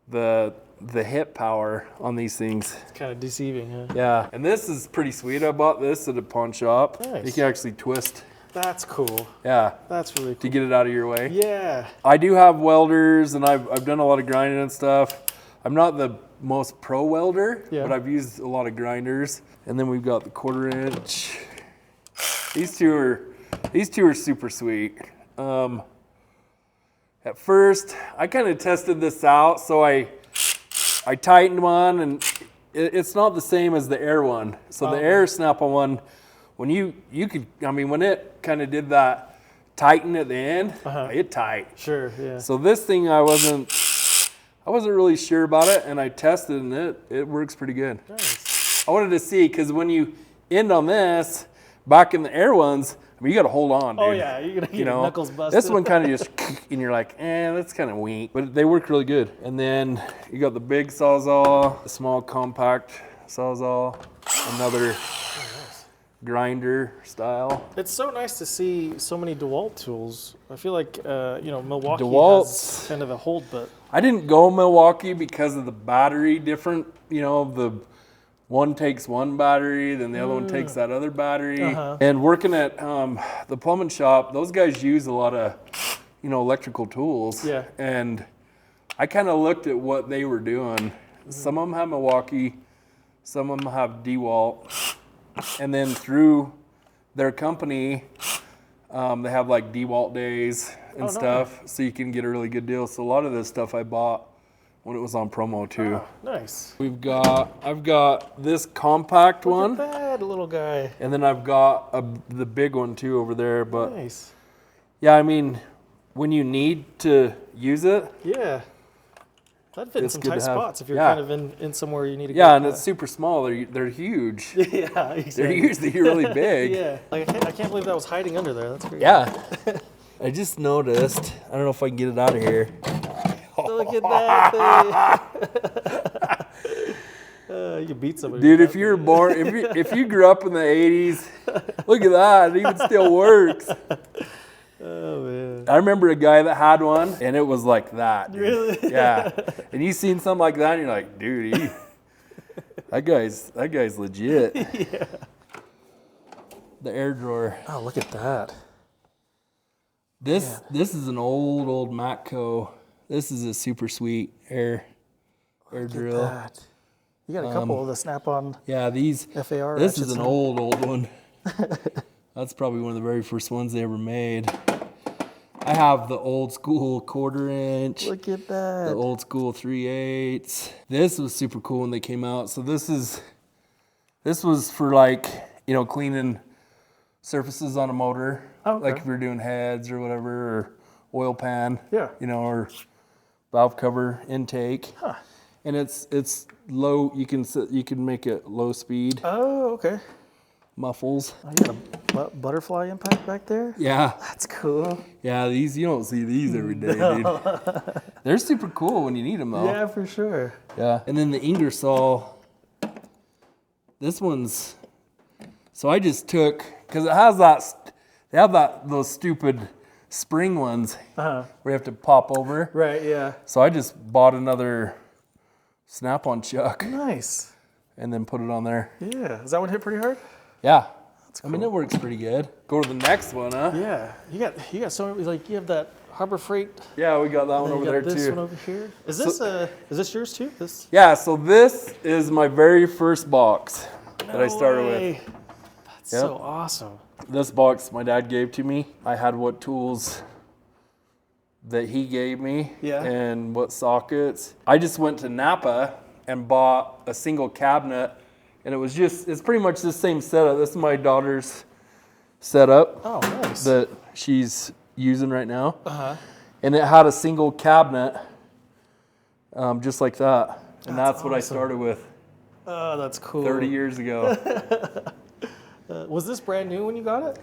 S2: the hit power on these things.
S1: It's kind of deceiving, huh?
S2: Yeah, and this is pretty sweet. I bought this at a pawn shop.
S1: Nice.
S2: You can actually twist.
S1: That's cool.
S2: Yeah,
S1: That's really cool.
S2: to get it out of your way.
S1: Yeah.
S2: I do have welders, and I've done a lot of grinding and stuff. I'm not the most pro welder,
S1: Yeah.
S2: but I've used a lot of grinders. And then we've got the 1/4-inch. These two are super sweet. At first, I kind of tested this out, so I tightened one, and it's not the same as the air one. So the air Snap-on one, when you could, I mean, when it kind of did that tighten at the end, it tight.
S1: Sure. Yeah.
S2: So this thing, I wasn't really sure about it, and I tested, and it works pretty good.
S1: Nice.
S2: I wanted to see, because when you end on this, back in the air ones, I mean, you got to hold on, dude.
S1: Oh yeah, you're gonna get your knuckles busted.
S2: This one kind of just, and you're like, that's kind of weak. But they work really good. And then you got the big Sawzall, the small compact Sawzall, another grinder style.
S1: It's so nice to see so many DeWalt tools. I feel like Milwaukee
S2: DeWalt's
S1: has kind of a hold, but
S2: I didn't go Milwaukee because of the battery different. The one takes one battery, then the other one takes that other battery. And working at the plumbing shop, those guys use a lot of, electrical tools.
S1: Yeah.
S2: And I kind of looked at what they were doing. Some of them have Milwaukee, some of them have DeWalt. And then through their company, they have like DeWalt days and stuff, so you can get a really good deal. So a lot of this stuff I bought when it was on promo too.
S1: Oh, nice.
S2: I've got this compact one,
S1: Look at that little guy.
S2: and then I've got the big one too over there. But
S1: Nice.
S2: yeah, I mean, when you need to use it,
S1: Yeah. That'd fit in
S2: It's
S1: some
S2: good
S1: tight
S2: to have.
S1: spots if you're
S2: Yeah.
S1: kind of in somewhere you need to go.
S2: yeah, and it's super small. They're huge.
S1: Yeah, exactly.
S2: They're usually really big.
S1: Yeah. Like I can't believe that was hiding under there. That's great.
S2: Yeah. I just noticed. I don't know if I can get it out of here.
S1: Look at that thing. You can beat somebody.
S2: Dude,
S1: with
S2: if
S1: that
S2: you're
S1: thing.
S2: born, if you grew up in the 80s, look at that. It even still works.
S1: Oh man.
S2: I remember a guy that had one, and it was like that. Dude.
S1: Really?
S2: Yeah. And you seen something like that, and you're like, dude, that guy's legit.
S1: Yeah.
S2: The air drawer.
S1: Oh, look at that.
S2: This is an old Matco. This is a super sweet air drill.
S1: That. You got a couple of the snap-on
S2: Yeah, these.
S1: FAR
S2: This is
S1: ratchets
S2: an
S1: now.
S2: old one. That's probably one of the very first ones they ever made. I have the old school 1/4 inch.
S1: Look at that.
S2: The old school 3/8. This was super cool when they came out. So this was for like, you know, cleaning surfaces on a motor.
S1: Oh, okay.
S2: Like if you're doing heads or whatever, or oil pan.
S1: Yeah.
S2: You know, or valve cover intake.
S1: Huh.
S2: And it's low. You can make it low speed.
S1: Oh, okay.
S2: Muffles.
S1: Oh, you got a butterfly impact back there?
S2: Yeah.
S1: That's cool.
S2: Yeah, these, you don't see these every day, dude. They're super cool when you need them, though.
S1: Yeah, for sure.
S2: Yeah. And then the Ingersoll, this one's, so I just took, because it has that, they have those stupid spring ones where you have to pop over.
S1: Right, yeah.
S2: So I just bought another snap-on chuck
S1: Nice.
S2: and then put it on there.
S1: Yeah. Does that one hit pretty hard?
S2: Yeah.
S1: That's
S2: I
S1: cool.
S2: mean, it works pretty good. Go to the next one, huh?
S1: Yeah. You got so many, like you have that Harbor Freight.
S2: Yeah, we got that one
S1: You
S2: over
S1: got
S2: there
S1: this
S2: too.
S1: one over here. Is this yours too? This.
S2: Yeah, so this is my very first box that I started with.
S1: with. That's
S2: Yep.
S1: so awesome.
S2: This box my dad gave to me. I had what tools that he gave me
S1: Yeah.
S2: and what sockets. I just went to Napa and bought a single cabinet, and it's pretty much the same setup. This is my daughter's setup
S1: Oh, nice.
S2: that she's using right now.
S1: Uh-huh.
S2: And it had a single cabinet just like that. And that's what I
S1: awesome.
S2: started with
S1: Oh, that's cool.
S2: 30 years ago.
S1: Was this brand new when you got it?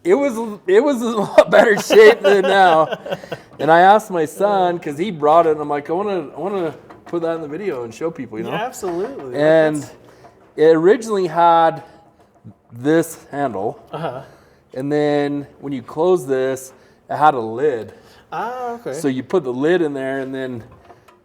S2: It was a lot better shape than now. And I asked my son, because he brought it, and I'm like, I want to put that in the video and show people, you know?
S1: Yeah, absolutely.
S2: And it originally had this handle.
S1: Uh-huh.
S2: And then when you close this, it had a lid.
S1: Ah, okay.
S2: So you put the lid in there, and then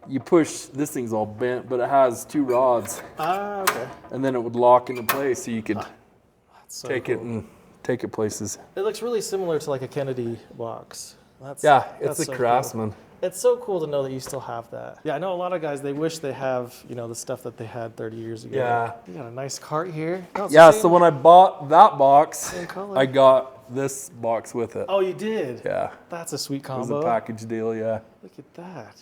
S2: you push, this thing's all bent, but it has 2 rods.
S1: Ah, okay.
S2: And then it would lock into place so you could
S1: That's so
S2: take
S1: cool.
S2: it and take it places.
S1: It looks really similar to like a Kennedy box.
S2: Yeah, it's
S1: that's
S2: a
S1: so
S2: Craftsman.
S1: Cool. It's so cool to know that you still have that. Yeah, I know a lot of guys, they wish they have, you know, the stuff that they had 30 years ago.
S2: Yeah.
S1: You got a nice cart here. Oh, it's
S2: Yeah,
S1: the
S2: so
S1: same-
S2: when I bought that box,
S1: Same color.
S2: I got this box with it.
S1: Oh, you did?
S2: Yeah,
S1: That's a sweet
S2: it was
S1: combo.
S2: a package deal, yeah.
S1: Look at that.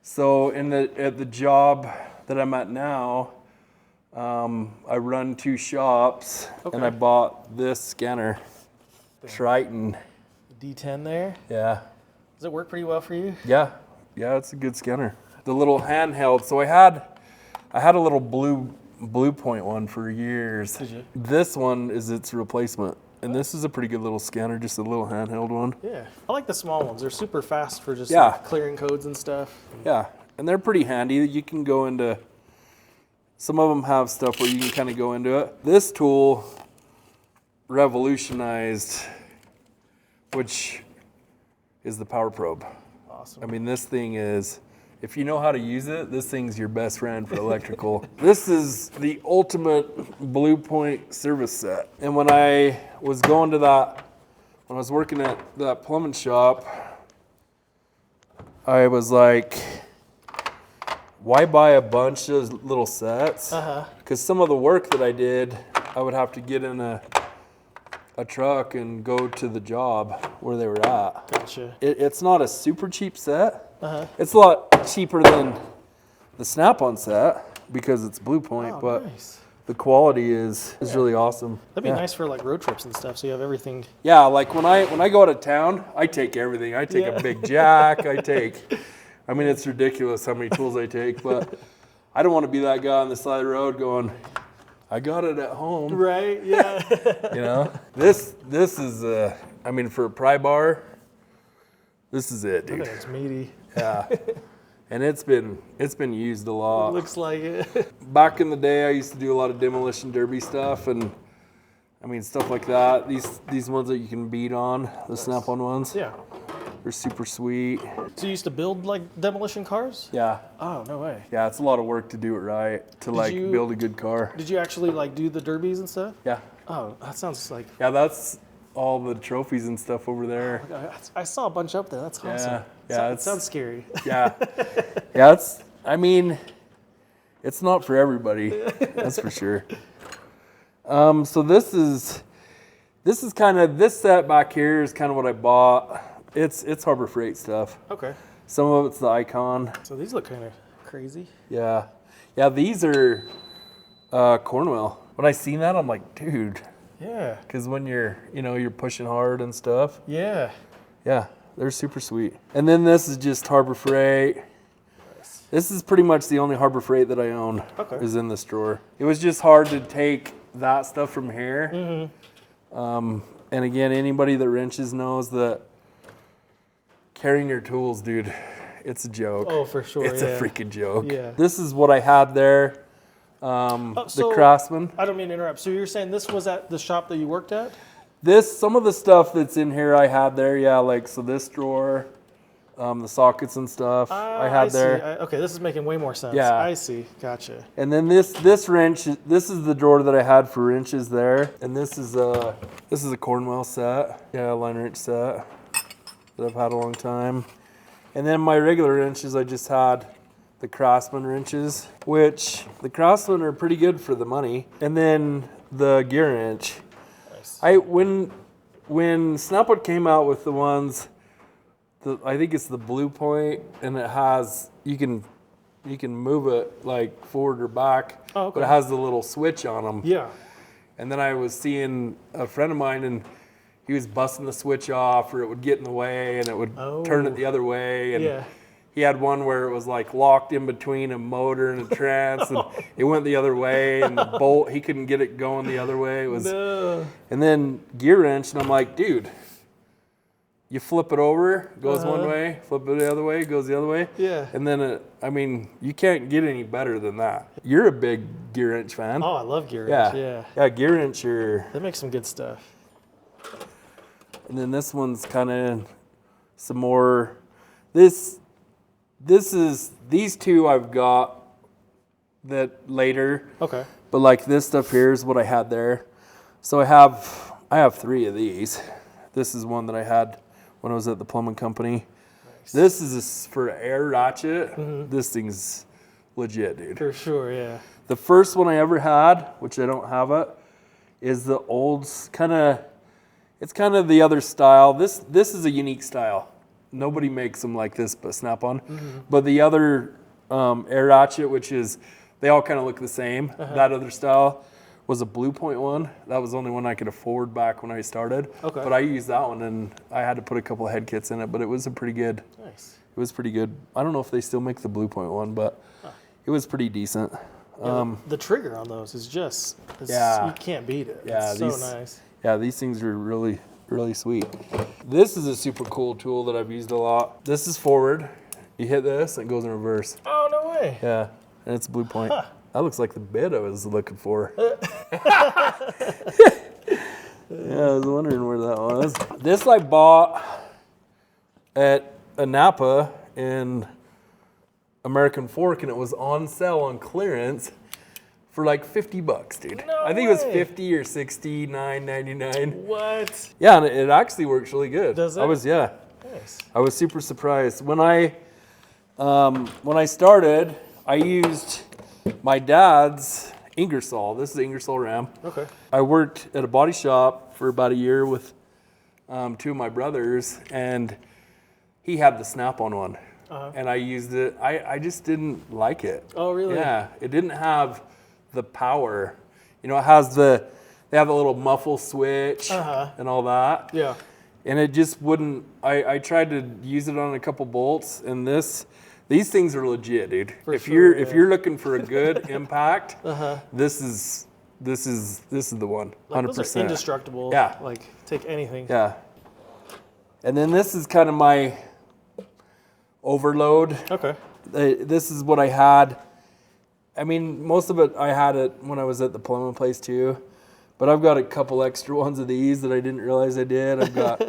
S2: So at the job that I'm at now, I run 2 shops, and
S1: Okay.
S2: I bought this scanner, Triton.
S1: D10 there.
S2: Yeah,
S1: Does it work pretty well for you?
S2: yeah, it's a good scanner. The little handheld. So I had a little blue point one for years.
S1: Did you?
S2: This one is its replacement, and this is a pretty good little scanner, just a little handheld one.
S1: Yeah. I like the small ones. They're super fast for just
S2: Yeah.
S1: like clearing codes and stuff.
S2: Yeah, and they're pretty handy. You can go into, some of them have stuff where you can kind of go into it. This tool revolutionized, which is the power probe.
S1: Awesome.
S2: I mean, this thing is, if you know how to use it, this thing's your best friend for electrical. This is the ultimate Blue Point service set. And when I was going to that, when I was working at that plumbing shop, I was like, why buy a bunch of little sets? Because some of the work that I did, I would have to get in a truck and go to the job where they were at.
S1: Gotcha.
S2: It's not a super cheap set. It's a lot cheaper than the Snap-on set because it's Blue Point,
S1: Oh,
S2: but
S1: nice.
S2: the quality is really awesome.
S1: That'd be
S2: Yeah.
S1: nice for like road trips and stuff. So you have everything.
S2: Yeah, like when I go out of town, I take everything. I take
S1: Yeah.
S2: a big jack. I mean, it's ridiculous how many tools I take, but I don't want to be that guy on the side of the road going, I got it at home.
S1: Right. Yeah.
S2: You know, this is I mean, for a pry bar, this is it,
S1: I
S2: dude.
S1: think it's meaty.
S2: Yeah, And it's been used a lot.
S1: Looks like it.
S2: Back in the day, I used to do a lot of demolition derby stuff, and I mean stuff like that. These ones that you can beat on, the snap-on ones.
S1: Yeah.
S2: They're super sweet.
S1: So you used to build like demolition cars?
S2: Yeah.
S1: Oh, no way.
S2: Yeah, it's a lot of work to do it right, to build a good car.
S1: Did you actually like do the derbies and stuff?
S2: Yeah.
S1: Oh, that sounds like...
S2: Yeah, that's all the trophies and stuff over there.
S1: I saw a bunch up there. That's awesome.
S2: Yeah,
S1: It sounds scary.
S2: Yeah. Yeah, I mean, it's not for everybody. That's for sure. So this set back here is kind of what I bought. It's Harbor Freight stuff.
S1: Okay.
S2: Some of it's the Icon.
S1: So these look kind of crazy.
S2: Yeah. Yeah, these are Cornwell. When I seen that, I'm like, dude.
S1: Yeah.
S2: Because when you're pushing hard and stuff.
S1: Yeah.
S2: Yeah, they're super sweet. And then this is just Harbor Freight.
S1: Nice.
S2: This is pretty much the only Harbor Freight that I own.
S1: Okay.
S2: Is in this drawer. It was just hard to take that stuff from here. Mm-hmm. And again, anybody that wrenches knows that carrying your tools, dude, it's a joke.
S1: Oh, for sure.
S2: It's a freaking joke.
S1: Yeah.
S2: This is what I had there. The Craftsman.
S1: I don't mean to interrupt. So you're saying this was at the shop that you worked at?
S2: Some of the stuff that's in here I had there, yeah, like, so this drawer, the sockets and stuff I had there.
S1: Okay, this is making way more sense.
S2: Yeah.
S1: I see. Gotcha.
S2: And then this wrench, this is the drawer that I had for wrenches there. And this is a Cornwell set. Yeah, a line wrench set that I've had a long time. And then my regular wrenches, I just had the Craftsman wrenches, which the Craftsman are pretty good for the money. And then the gear wrench. Nice. When Snapwood came out with the ones, I think it's the Blue Point, and it has, you can move it like forward or back,
S1: oh, okay.
S2: but it has the little switch on them.
S1: Yeah.
S2: And then I was seeing a friend of mine, and he was busting the switch off, or it would get in the way, and it would turn it the other way. And
S1: yeah.
S2: He had one where it was like locked in between a motor and a trans, and it went the other way, and the bolt, he couldn't get it going the other way. It was, and then gear wrench, and I'm like, dude, you flip it over, goes one way, flip it the other way, goes the other way.
S1: Yeah.
S2: And then, you can't get any better than that. You're a big gear wrench fan.
S1: Oh, I love gear wrench. Yeah.
S2: Yeah, gear wrench
S1: They make some good stuff.
S2: And then this one's kind of some more, these two I've got that later. Okay. But like this stuff here is what I had there. So I have 3 of these. This is one that I had when I was at the plumbing company. Nice. This is for air ratchet. Mm-hmm. This thing's legit, dude. For sure, yeah. The first one I ever had, which I don't have it, is the old it's kind of the other style. This is a unique style. Nobody makes them like this but Snap-on. Mm-hmm. But the other air ratchet, which is, they all kind of look the same, that other style, was a Blue Point one. That was the only one I could afford back when I started. Okay. But I used that one, and I had to put a couple of head kits in it, but it was a pretty good. Nice. It was pretty good. I don't know if they still make the Blue Point one, but it was pretty decent.
S1: Yeah, the trigger on those is just, you can't beat it. Yeah, it's so nice.
S2: Yeah, these things are really, really sweet. This is a super cool tool that I've used a lot. This is forward. You hit this, and it goes in reverse.
S1: Oh, no way.
S2: Yeah, and it's a Blue Point. Huh. That looks like the bit I was looking for. Yeah, I was wondering where that was. This I bought at a Napa in American Fork, and it was on sale on clearance for like $50, dude.
S1: No
S2: I think
S1: way.
S2: It was 50 or 69.99.
S1: What?
S2: Yeah, and it actually works really good.
S1: Does it?
S2: Nice. I was super surprised when I started. I used my dad's Ingersoll. This is the Ingersoll Ram. Okay. I worked at a body shop for about a year with 2 of my brothers, and he had the Snap-on one. And I used it. I just didn't like it. Oh, really? Yeah. It didn't have the power. They have the little muffle switch and all that. Yeah. And it just wouldn't, I tried to use it on a couple bolts, and these things are legit, dude. If you're looking for a good impact, this is the one. 100%.
S1: Those are indestructible.
S2: Yeah.
S1: Take anything.
S2: Yeah. And then this is kind of my overload.
S1: Okay.
S2: This is what I had. I mean, most of it, I had it when I was at the plumbing place too. But I've got a couple extra ones of these that I didn't realize I did. I've got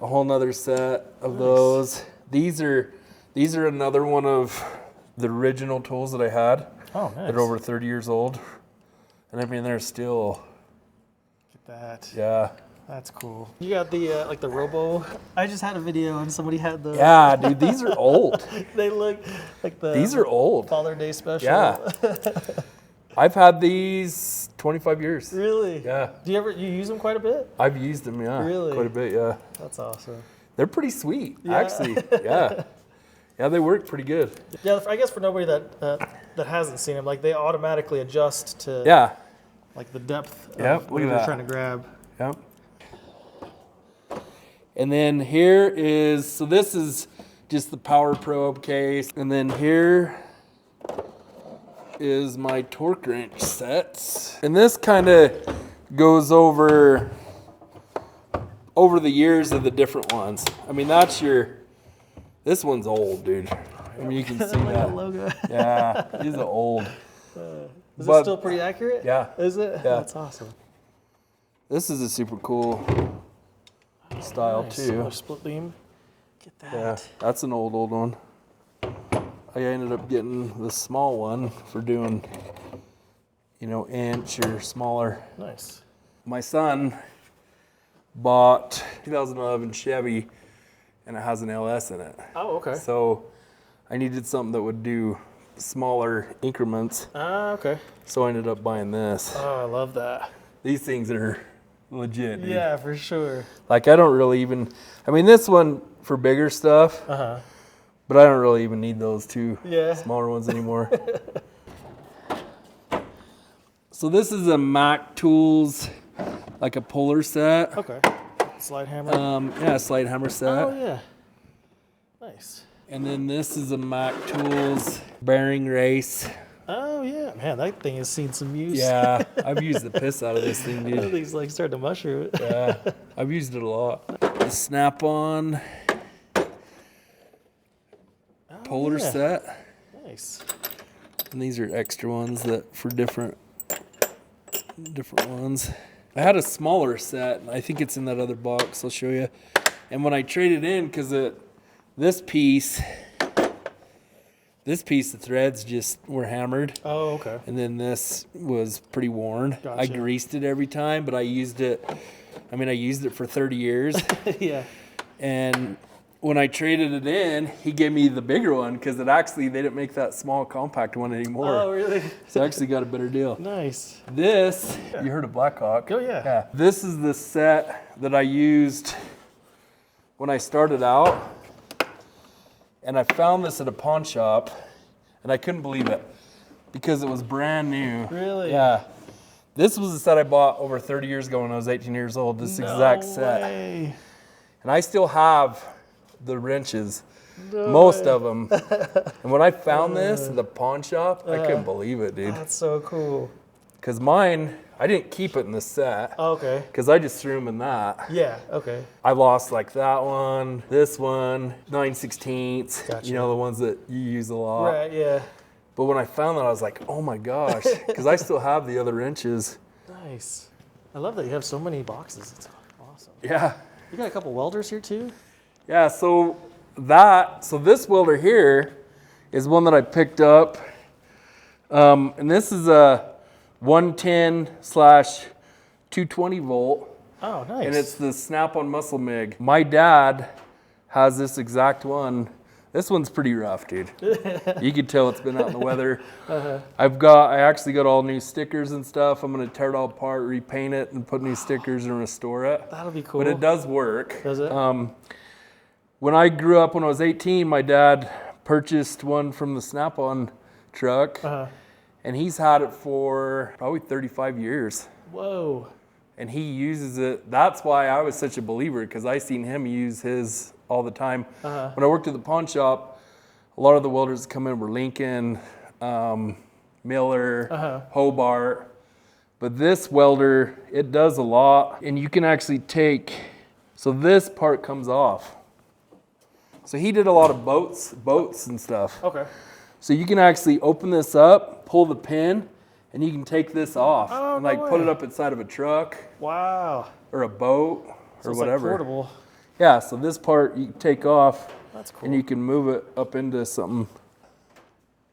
S2: a whole nother set of those. These are another one of the original tools that I had.
S1: Oh, nice.
S2: That are over 30 years old. And I mean, they're still...
S1: Look at that.
S2: Yeah.
S1: That's cool. You got the like the robo. I just had a video and somebody had the.
S2: Yeah, dude, these are old.
S1: They look like the.
S2: These are old.
S1: Father Day special.
S2: Yeah. I've had these 25 years.
S1: Really?
S2: Yeah.
S1: Do you use them quite a bit?
S2: I've used them, yeah.
S1: Really?
S2: Quite a bit, yeah.
S1: That's awesome.
S2: They're pretty sweet,
S1: Yeah.
S2: actually. Yeah. Yeah, they work pretty good.
S1: Yeah, I guess for nobody that hasn't seen them, like they automatically adjust to like the depth of what you're trying to grab.
S2: Yep. And then here is, so this is just the power probe case. And then here is my torque wrench sets. And this kind of goes over the years of the different ones. I mean, this one's old, dude. I mean, you can see
S1: like
S2: that.
S1: a logo.
S2: Yeah, these are old.
S1: Is it still pretty accurate?
S2: Yeah.
S1: Is it?
S2: Yeah.
S1: That's awesome.
S2: This is a super cool style
S1: Nice.
S2: too.
S1: Another split beam. Get that.
S2: Yeah, that's an old one. I ended up getting the small one for doing, inch or smaller.
S1: Nice.
S2: My son bought 2011 Chevy, and it has an LS in it.
S1: Oh, okay.
S2: So I needed something that would do smaller increments.
S1: Okay.
S2: So I ended up buying this.
S1: Oh, I love that.
S2: These things are legit, dude.
S1: Yeah, for sure.
S2: Like I don't really even, I mean this one for bigger stuff, but I don't really even need those two smaller ones anymore. So this is a Mac Tools, like a puller set.
S1: Okay. Slide hammer.
S2: Yeah, slide hammer set.
S1: Oh yeah. Nice.
S2: And then this is a Mac Tools bearing race.
S1: Oh yeah, man, that thing has seen some use.
S2: Yeah, I've used the piss out of this thing,
S1: That
S2: dude.
S1: thing's like starting to mushroom it.
S2: Yeah, I've used it a lot. The Snap-on puller set.
S1: Nice.
S2: And these are extra ones that for different ones. I had a smaller set. I think it's in that other box. I'll show you. And when I traded in, because this piece, the threads just were hammered.
S1: Oh, okay.
S2: And then this was pretty worn.
S1: Gotcha.
S2: I greased it every time, but I used it for 30 years.
S1: Yeah.
S2: And when I traded it in, he gave me the bigger one because they didn't make that small compact one anymore.
S1: Oh, really?
S2: So I actually got a better deal.
S1: Nice.
S2: This, you heard of Blackhawk?
S1: Oh, yeah.
S2: Yeah. This is the set that I used when I started out. And I found this at a pawn shop, and I couldn't believe it because it was brand new.
S1: Really?
S2: Yeah. This was the set I bought over 30 years ago when I was 18 years old, this exact set.
S1: Way.
S2: And I still have the wrenches, most of them. And when I found this at the pawn shop, I couldn't believe it, dude.
S1: That's so cool.
S2: Because mine, I didn't keep it in the set.
S1: Oh, okay.
S2: Because I just threw them in that.
S1: Yeah, okay.
S2: I lost like that one, this one, 9/16.
S1: Gotcha.
S2: The ones that you use a lot.
S1: Right, yeah.
S2: But when I found that, I was like, oh my gosh. Because I still have the other wrenches.
S1: Nice. I love that you have so many boxes. It's awesome.
S2: Yeah.
S1: You got a couple welders here too?
S2: Yeah, so this welder here is one that I picked up. And this is a 110/220 volt.
S1: Oh, nice.
S2: And it's the Snap-on muscle MIG. My dad has this exact one. This one's pretty rough, dude. You can tell it's been out in the weather. I actually got all new stickers and stuff. I'm gonna tear it all apart, repaint it, and put new stickers and restore it.
S1: That'll be cool.
S2: But it does work.
S1: Does it?
S2: When I grew up, when I was 18, my dad purchased one from the Snap-on truck, and he's had it for probably 35 years.
S1: Whoa.
S2: And he uses it. That's why I was such a believer, because I seen him use his all the time. When I worked at the pawn shop, a lot of the welders that come in were Lincoln, Miller, Hobart. But this welder, it does a lot. And you can actually so this part comes off. So he did a lot of boats and stuff.
S1: Okay.
S2: So you can actually open this up, pull the pin, and you can take this off and like put it up inside of a truck.
S1: Wow.
S2: Or a boat or whatever.
S1: Like portable.
S2: Yeah, so this part you take off.
S1: That's cool.
S2: And you can move it up into something.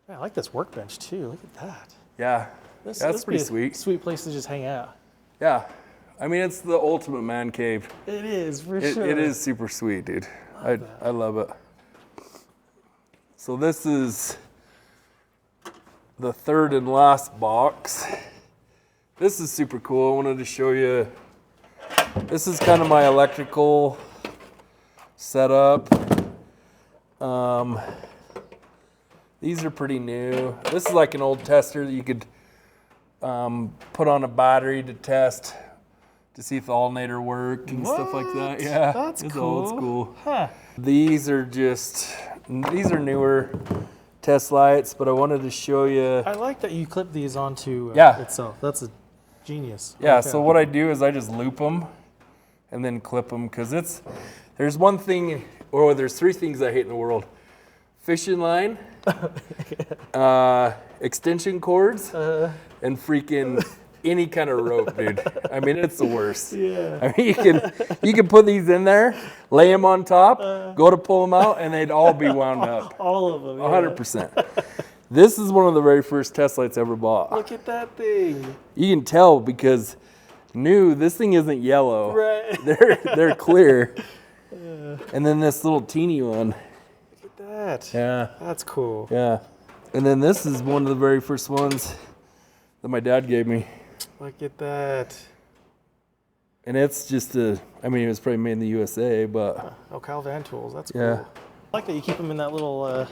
S1: Man, I like this workbench too. Look at that.
S2: Yeah, that's pretty sweet.
S1: Sweet place to just hang out.
S2: Yeah, I mean, it's the ultimate man cave.
S1: It is, for sure.
S2: It is super sweet, dude. I love it. So this is the third and last box. This is super cool. I wanted to show you. This is kind of my electrical setup. These are pretty new. This is like an old tester that you could put on a battery to test to see if the alternator worked and stuff like that. Yeah,
S1: that's
S2: it's
S1: cool.
S2: old school.
S1: Huh.
S2: These are newer test lights, but I wanted to show you.
S1: I like that you clip these onto
S2: Yeah.
S1: itself. That's a genius.
S2: Yeah,
S1: Okay.
S2: so what I do is I just loop them and then clip them because there's one thing, or there's three things I hate in the world: fishing line, extension cords, and freaking any kind of rope, dude. I mean, it's the worst.
S1: Yeah.
S2: I mean, you can put these in there, lay them on top, go to pull them out, and they'd all be wound up.
S1: All of them.
S2: 100%. This is one of the very first test lights I ever bought.
S1: Look at that thing.
S2: You can tell because this thing isn't yellow.
S1: Right.
S2: They're clear. And then this little teeny one.
S1: Look at that.
S2: Yeah.
S1: That's cool.
S2: Yeah. And then this is one of the very first ones that my dad gave me.
S1: Look at that.
S2: And it's just it was probably made in the USA, but.
S1: Oh, Cal Van Tools. That's cool.
S2: Yeah.
S1: I like that you keep them in that little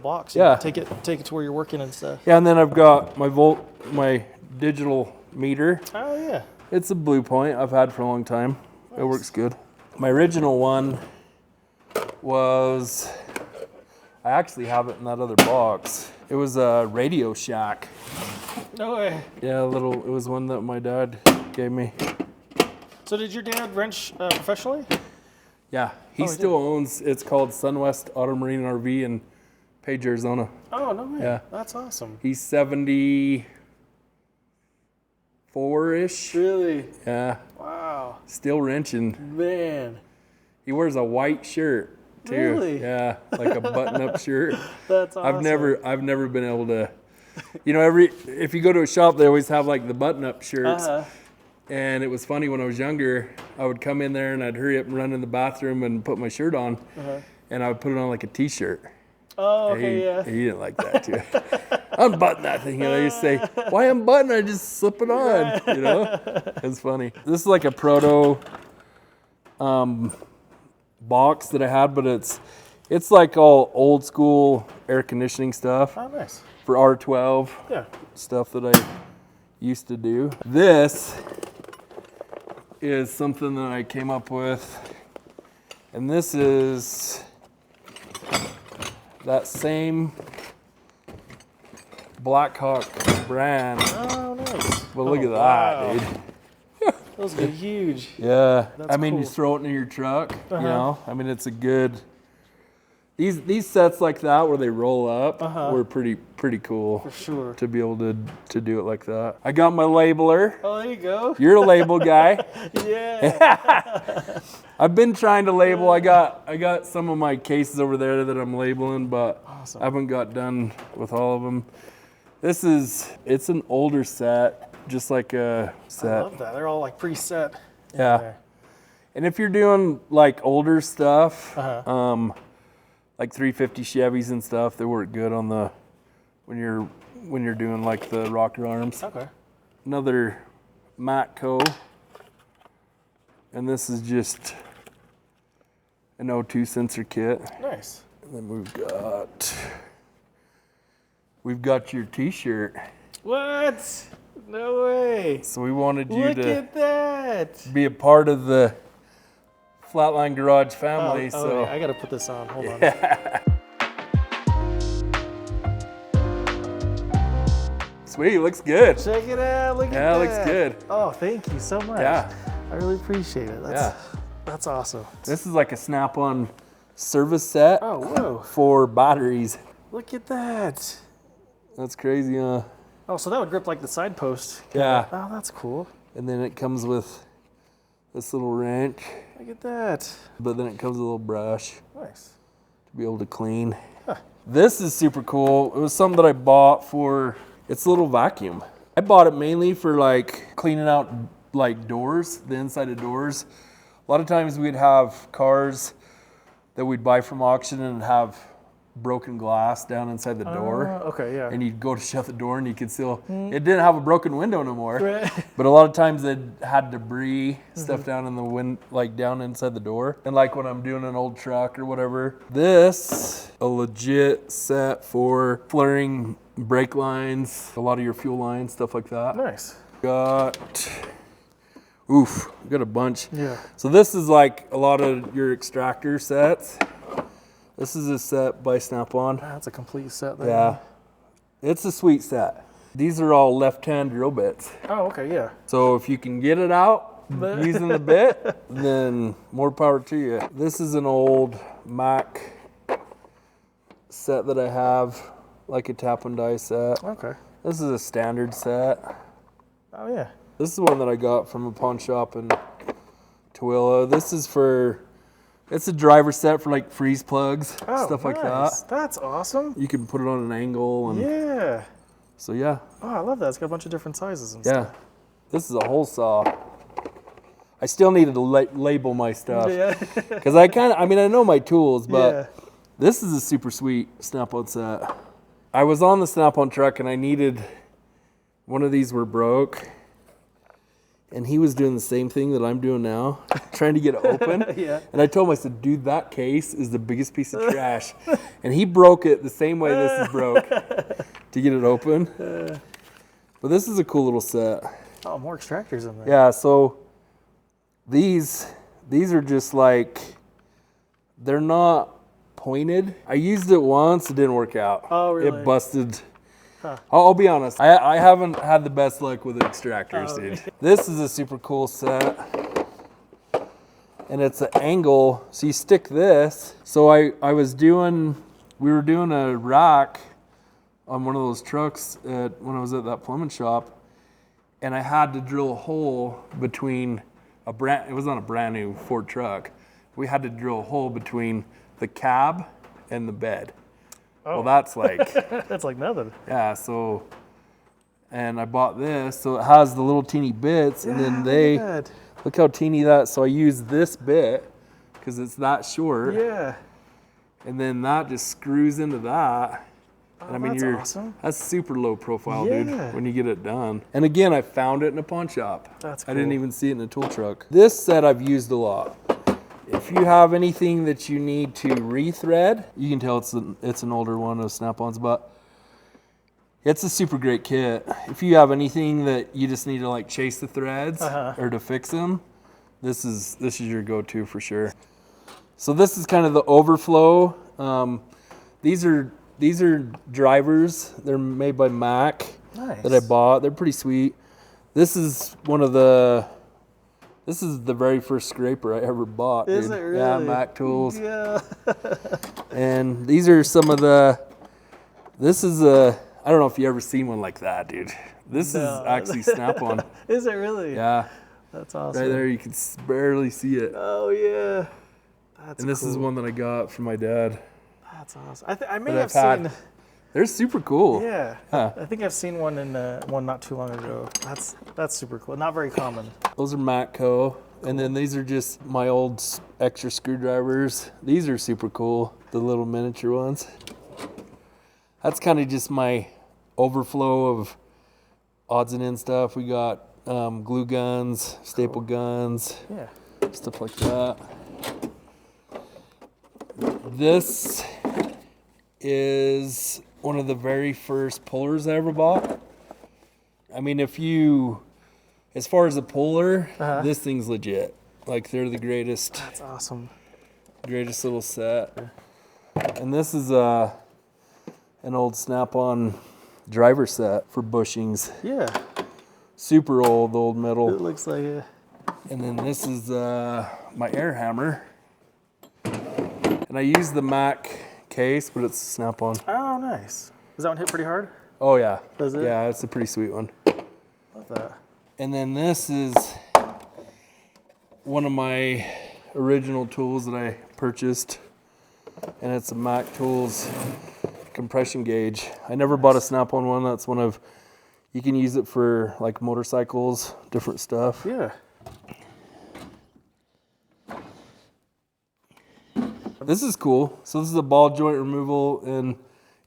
S1: box.
S2: Yeah.
S1: Take it to where you're working and stuff.
S2: Yeah, and then I've got my digital meter.
S1: Oh yeah.
S2: It's a Blue Point I've had for a long time. Nice. It works good. My original one was, I actually have it in that other box. It was a Radio Shack.
S1: No way.
S2: Yeah, it was one that my dad gave me.
S1: So did your dad wrench professionally?
S2: Yeah, he still owns, it's called Sunwest Auto Marine RV in Page, Arizona.
S1: Oh, no way.
S2: Yeah.
S1: That's awesome.
S2: He's 74-ish.
S1: Really?
S2: Yeah.
S1: Wow.
S2: Still wrenching.
S1: Man.
S2: He wears a white shirt too.
S1: Really?
S2: Yeah, like a button-up shirt.
S1: That's awesome.
S2: I've never been able to, if you go to a shop, they always have like the button-up shirts. And it was funny when I was younger, I would come in there and I'd hurry up and run in the bathroom and put my shirt on, and I would put it on like a t-shirt.
S1: Oh, okay,
S2: He didn't like that too. Unbutton that thing, I used to say, why unbutton? I just slip it on, It's funny. This is like a proto box that I had, but it's like all old school air conditioning stuff.
S1: Oh, nice.
S2: For R12 stuff that I used to do. This is something that I came up with, and this is that same Blackhawk brand.
S1: Oh, nice.
S2: But look at that, dude.
S1: Those are huge.
S2: Yeah,
S1: That's
S2: you
S1: cool.
S2: throw it in your truck, it's a good, these sets like that where they roll up were pretty cool.
S1: For sure.
S2: To be able to do it like that. I got my labeler.
S1: Oh, there you go.
S2: You're a label guy.
S1: Yeah.
S2: I've been trying to label. I got some of my cases over there that I'm labeling, but
S1: Awesome.
S2: I haven't got done with all of them. It's an older set, just like a set.
S1: I love that. They're all like preset.
S2: Yeah. And if you're doing like older stuff, like 350 Chevys and stuff, they work good on the when you're doing like the rocker arms.
S1: Okay.
S2: Another Matco, and this is just an O2 sensor kit.
S1: Nice.
S2: And then we've got your T-shirt.
S1: What? No way.
S2: So we wanted you
S1: Look at that.
S2: be a part of the Flatline Garage family. So
S1: yeah, I gotta put this on. Hold on.
S2: Sweet, looks good.
S1: Check it out. Look at that.
S2: Yeah, it looks good.
S1: Oh, thank you so much.
S2: Yeah.
S1: I really appreciate it. That's awesome.
S2: This is like a snap-on service set
S1: Oh, whoa.
S2: for batteries.
S1: Look at that.
S2: That's crazy, huh?
S1: Oh, so that would grip like the side post.
S2: Yeah.
S1: Oh, that's cool.
S2: And then it comes with this little wrench,
S1: Look at that.
S2: but then it comes with a little brush
S1: Nice.
S2: to be able to clean.
S1: Huh.
S2: This is super cool. It was something that I bought for, it's a little vacuum. I bought it mainly for like cleaning out like doors, the inside of doors. A lot of times we'd have cars that we'd buy from auction and have broken glass down inside the door.
S1: Okay, yeah.
S2: And you'd go to shut the door and you could still, it didn't have a broken window no more.
S1: Right.
S2: But a lot of times it had debris, stuff down in the wind, like down inside the door. And like when I'm doing an old truck or whatever, this, a legit set for flaring brake lines, a lot of your fuel lines, stuff like that.
S1: Nice.
S2: Got a bunch.
S1: Yeah.
S2: So this is like a lot of your extractor sets. This is a set by Snap-on.
S1: That's a complete set there.
S2: Yeah, it's a sweet set. These are all left-hand drill bits.
S1: Oh, okay, yeah.
S2: So if you can get it out using the bit, then more power to you. This is an old Mac set that I have, like a tap and die set.
S1: Okay.
S2: This is a standard set.
S1: Oh, yeah.
S2: This is one that I got from a pawn shop in Tooele. This is for, it's a driver set for like freeze plugs, stuff like
S1: nice.
S2: that.
S1: That's awesome.
S2: You can put it on an angle. And
S1: Yeah.
S2: so yeah.
S1: Oh, I love that. It's got a bunch of different sizes and
S2: Yeah.
S1: stuff.
S2: This is a hole saw. I still needed to label my stuff.
S1: Yeah.
S2: Because I know my tools, but
S1: Yeah.
S2: this is a super sweet Snap-on set. I was on the Snap-on truck and I needed, one of these were broke. And he was doing the same thing that I'm doing now, trying to get it open.
S1: Yeah.
S2: And I told him, I said, dude, that case is the biggest piece of trash. And he broke it the same way this is broke to get it open. But this is a cool little set.
S1: Oh, more extractors in there.
S2: Yeah, so these are just like, they're not pointed. I used it once, it didn't work out.
S1: Oh, really?
S2: It busted. I'll be honest, I haven't had the best luck with extractors, dude. This is a super cool set. And it's an angle, so you stick this. So we were doing a rack on one of those trucks when I was at that plumbing shop. And I had to drill a hole between it was on a brand new Ford truck. We had to drill a hole between the cab and the bed. Well, that's like,
S1: That's like nothing.
S2: yeah, so, and I bought this, so it has the little teeny bits, and then look how teeny that, so I use this bit, because it's that short,
S1: Yeah.
S2: and then that just screws into that. And I mean,
S1: that's awesome.
S2: That's super low profile,
S1: Yeah.
S2: dude, when you get it done. And again, I found it in a pawn shop.
S1: That's
S2: I didn't
S1: cool.
S2: even see it in a tool truck. This set I've used a lot. If you have anything that you need to rethread, you can tell it's an older one of Snap-ons, but it's a super great kit. If you have anything that you just need to like chase the threads or to fix them, this is your go-to for sure. So this is kind of the overflow. These are drivers. They're made by Mac that I bought. They're pretty sweet. This is This is the very first scraper I ever bought.
S1: Is
S2: dude.
S1: it really?
S2: Yeah, Mac tools.
S1: Yeah.
S2: And these are some of this is I don't know if you ever seen one like that, dude. This is actually Snap-on.
S1: Is it really?
S2: Yeah.
S1: That's awesome.
S2: Right there, you can barely see it.
S1: Oh, yeah. That's
S2: And this is one that I got from my dad.
S1: That's awesome. I may
S2: that
S1: have
S2: I've
S1: seen.
S2: had. They're super cool.
S1: Yeah.
S2: Huh.
S1: I think I've seen one in one not too long ago. That's super cool. Not very common.
S2: Those are Matco. And then these are just my old extra screwdrivers. These are super cool, the little miniature ones. That's kind of just my overflow of odds and ends stuff. We got glue guns, staple guns, stuff like that. This is one of the very first pullers I ever bought. I mean, as far as a puller, this thing's legit. Like, they're the greatest.
S1: That's awesome.
S2: Greatest little set. And this is an old Snap-on driver set for bushings.
S1: Yeah.
S2: Super old metal.
S1: It looks like it.
S2: And then this is my air hammer. And I use the Mac case, but it's snap-on.
S1: Oh, nice. Does that one hit pretty hard?
S2: Oh yeah.
S1: Does it?
S2: Yeah, it's a pretty sweet one.
S1: Love that.
S2: And then this is one of my original tools that I purchased, and it's a Mac Tools compression gauge. I never bought a snap-on one. That's one of, you can use it for like motorcycles, different stuff.
S1: Yeah.
S2: This is cool. So this is a ball joint removal and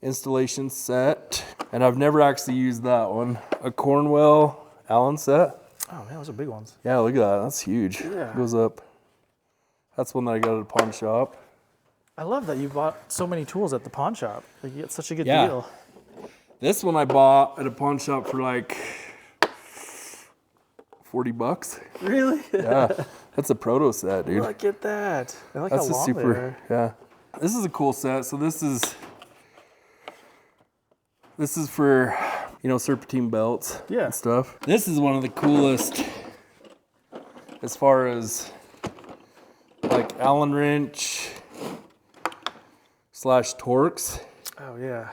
S2: installation set, and I've never actually used that one. A Cornwell Allen set.
S1: Oh man, those are big ones.
S2: Yeah, look at that. That's huge.
S1: Yeah.
S2: It goes up. That's one that I got at a pawn shop.
S1: I love that you bought so many tools at the pawn shop. Like, you get such a good deal.
S2: This one I bought at a pawn shop for like $40.
S1: Really?
S2: Yeah. That's a proto set, dude.
S1: Look at that. I like
S2: That's
S1: how
S2: a
S1: long
S2: super,
S1: they are.
S2: yeah. This is a cool set. So this is for, you know, serpentine belts and stuff. This is one of the coolest as far as like Allen wrench / Torx.
S1: Oh yeah.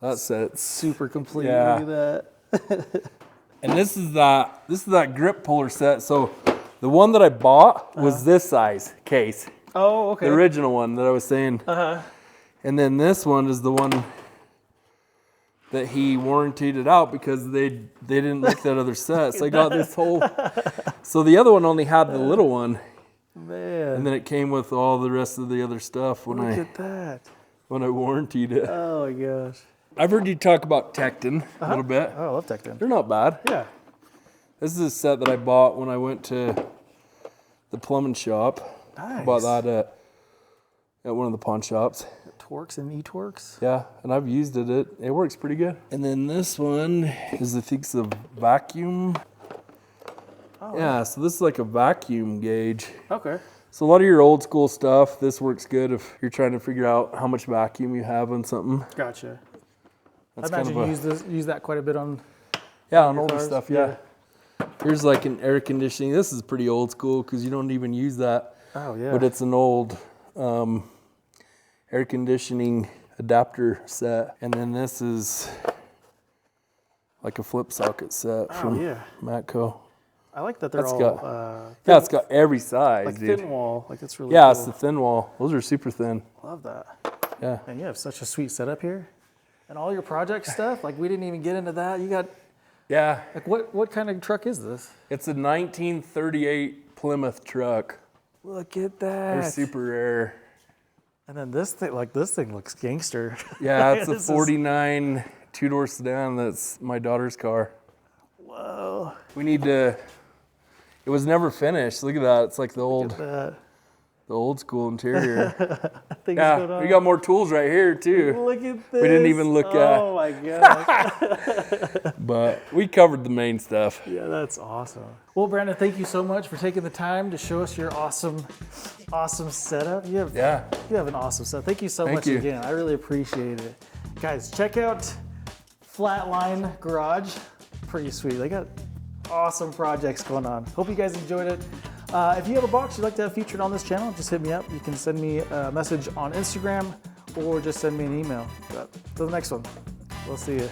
S2: That set's
S1: Super complete.
S2: Yeah.
S1: Look at that.
S2: and this is that grip puller set. So the one that I bought was this size case.
S1: Oh, okay.
S2: The original one that I was saying.
S1: Uh-huh.
S2: And then this one is the one that he warrantied it out because they didn't like that other set. So I got this whole. So the other one only had the little one.
S1: Man.
S2: And then it came with all the rest of the other stuff when
S1: Look at that.
S2: when I warrantied it.
S1: Oh my gosh.
S2: I've heard you talk about Tecton a little bit.
S1: Oh, I love Tecton.
S2: They're not bad.
S1: Yeah.
S2: This is a set that I bought when I went to the plumbing shop.
S1: Nice.
S2: I bought that at one of the pawn shops.
S1: Torx and e-Torx.
S2: Yeah, and I've used it. It works pretty good. And then this one is, I think, it's a vacuum.
S1: Oh,
S2: Yeah, so this is like a vacuum gauge.
S1: okay.
S2: So a lot of your old school stuff, this works good if you're trying to figure out how much vacuum you have on something.
S1: Gotcha.
S2: That's
S1: I imagine
S2: kind
S1: you
S2: of
S1: use that quite a bit on.
S2: on
S1: your
S2: older
S1: cars.
S2: stuff, yeah. Here's like an air conditioning. This is pretty old school because you don't even use that.
S1: Oh yeah.
S2: But it's an old air conditioning adapter set. And then this is like a flip socket set from Matco.
S1: I like that they're
S2: That's
S1: all.
S2: Yeah, it's got every size,
S1: like
S2: dude.
S1: thin wall. Like it's really.
S2: Yeah,
S1: cool.
S2: it's the thin wall. Those are super thin.
S1: Love that.
S2: Yeah.
S1: And you have such a sweet setup here, and all your project stuff. Like we didn't even get into that. You got.
S2: Yeah.
S1: Like what kind of truck is this?
S2: It's a 1938 Plymouth truck.
S1: Look at that.
S2: They're super rare.
S1: And then this thing looks gangster.
S2: Yeah, it's a 49 two-door sedan. That's my daughter's car.
S1: Whoa.
S2: We need to. It was never finished. Look at that. It's like the old school interior. Yeah, we got more tools right here too.
S1: Look at this.
S2: We didn't even look at.
S1: Oh my gosh.
S2: But we covered the main stuff.
S1: Yeah, that's awesome. Well, Brandon, thank you so much for taking the time to show us your awesome setup. You have an awesome setup. Thank you so much again. I really appreciate it. Guys, check out Flatline Garage. Pretty sweet. They got awesome projects going on. Hope you guys enjoyed it. If you have a box you'd like to have featured on this channel, just hit me up. You can send me a message on Instagram or just send me an email. Till the next one, we'll see you.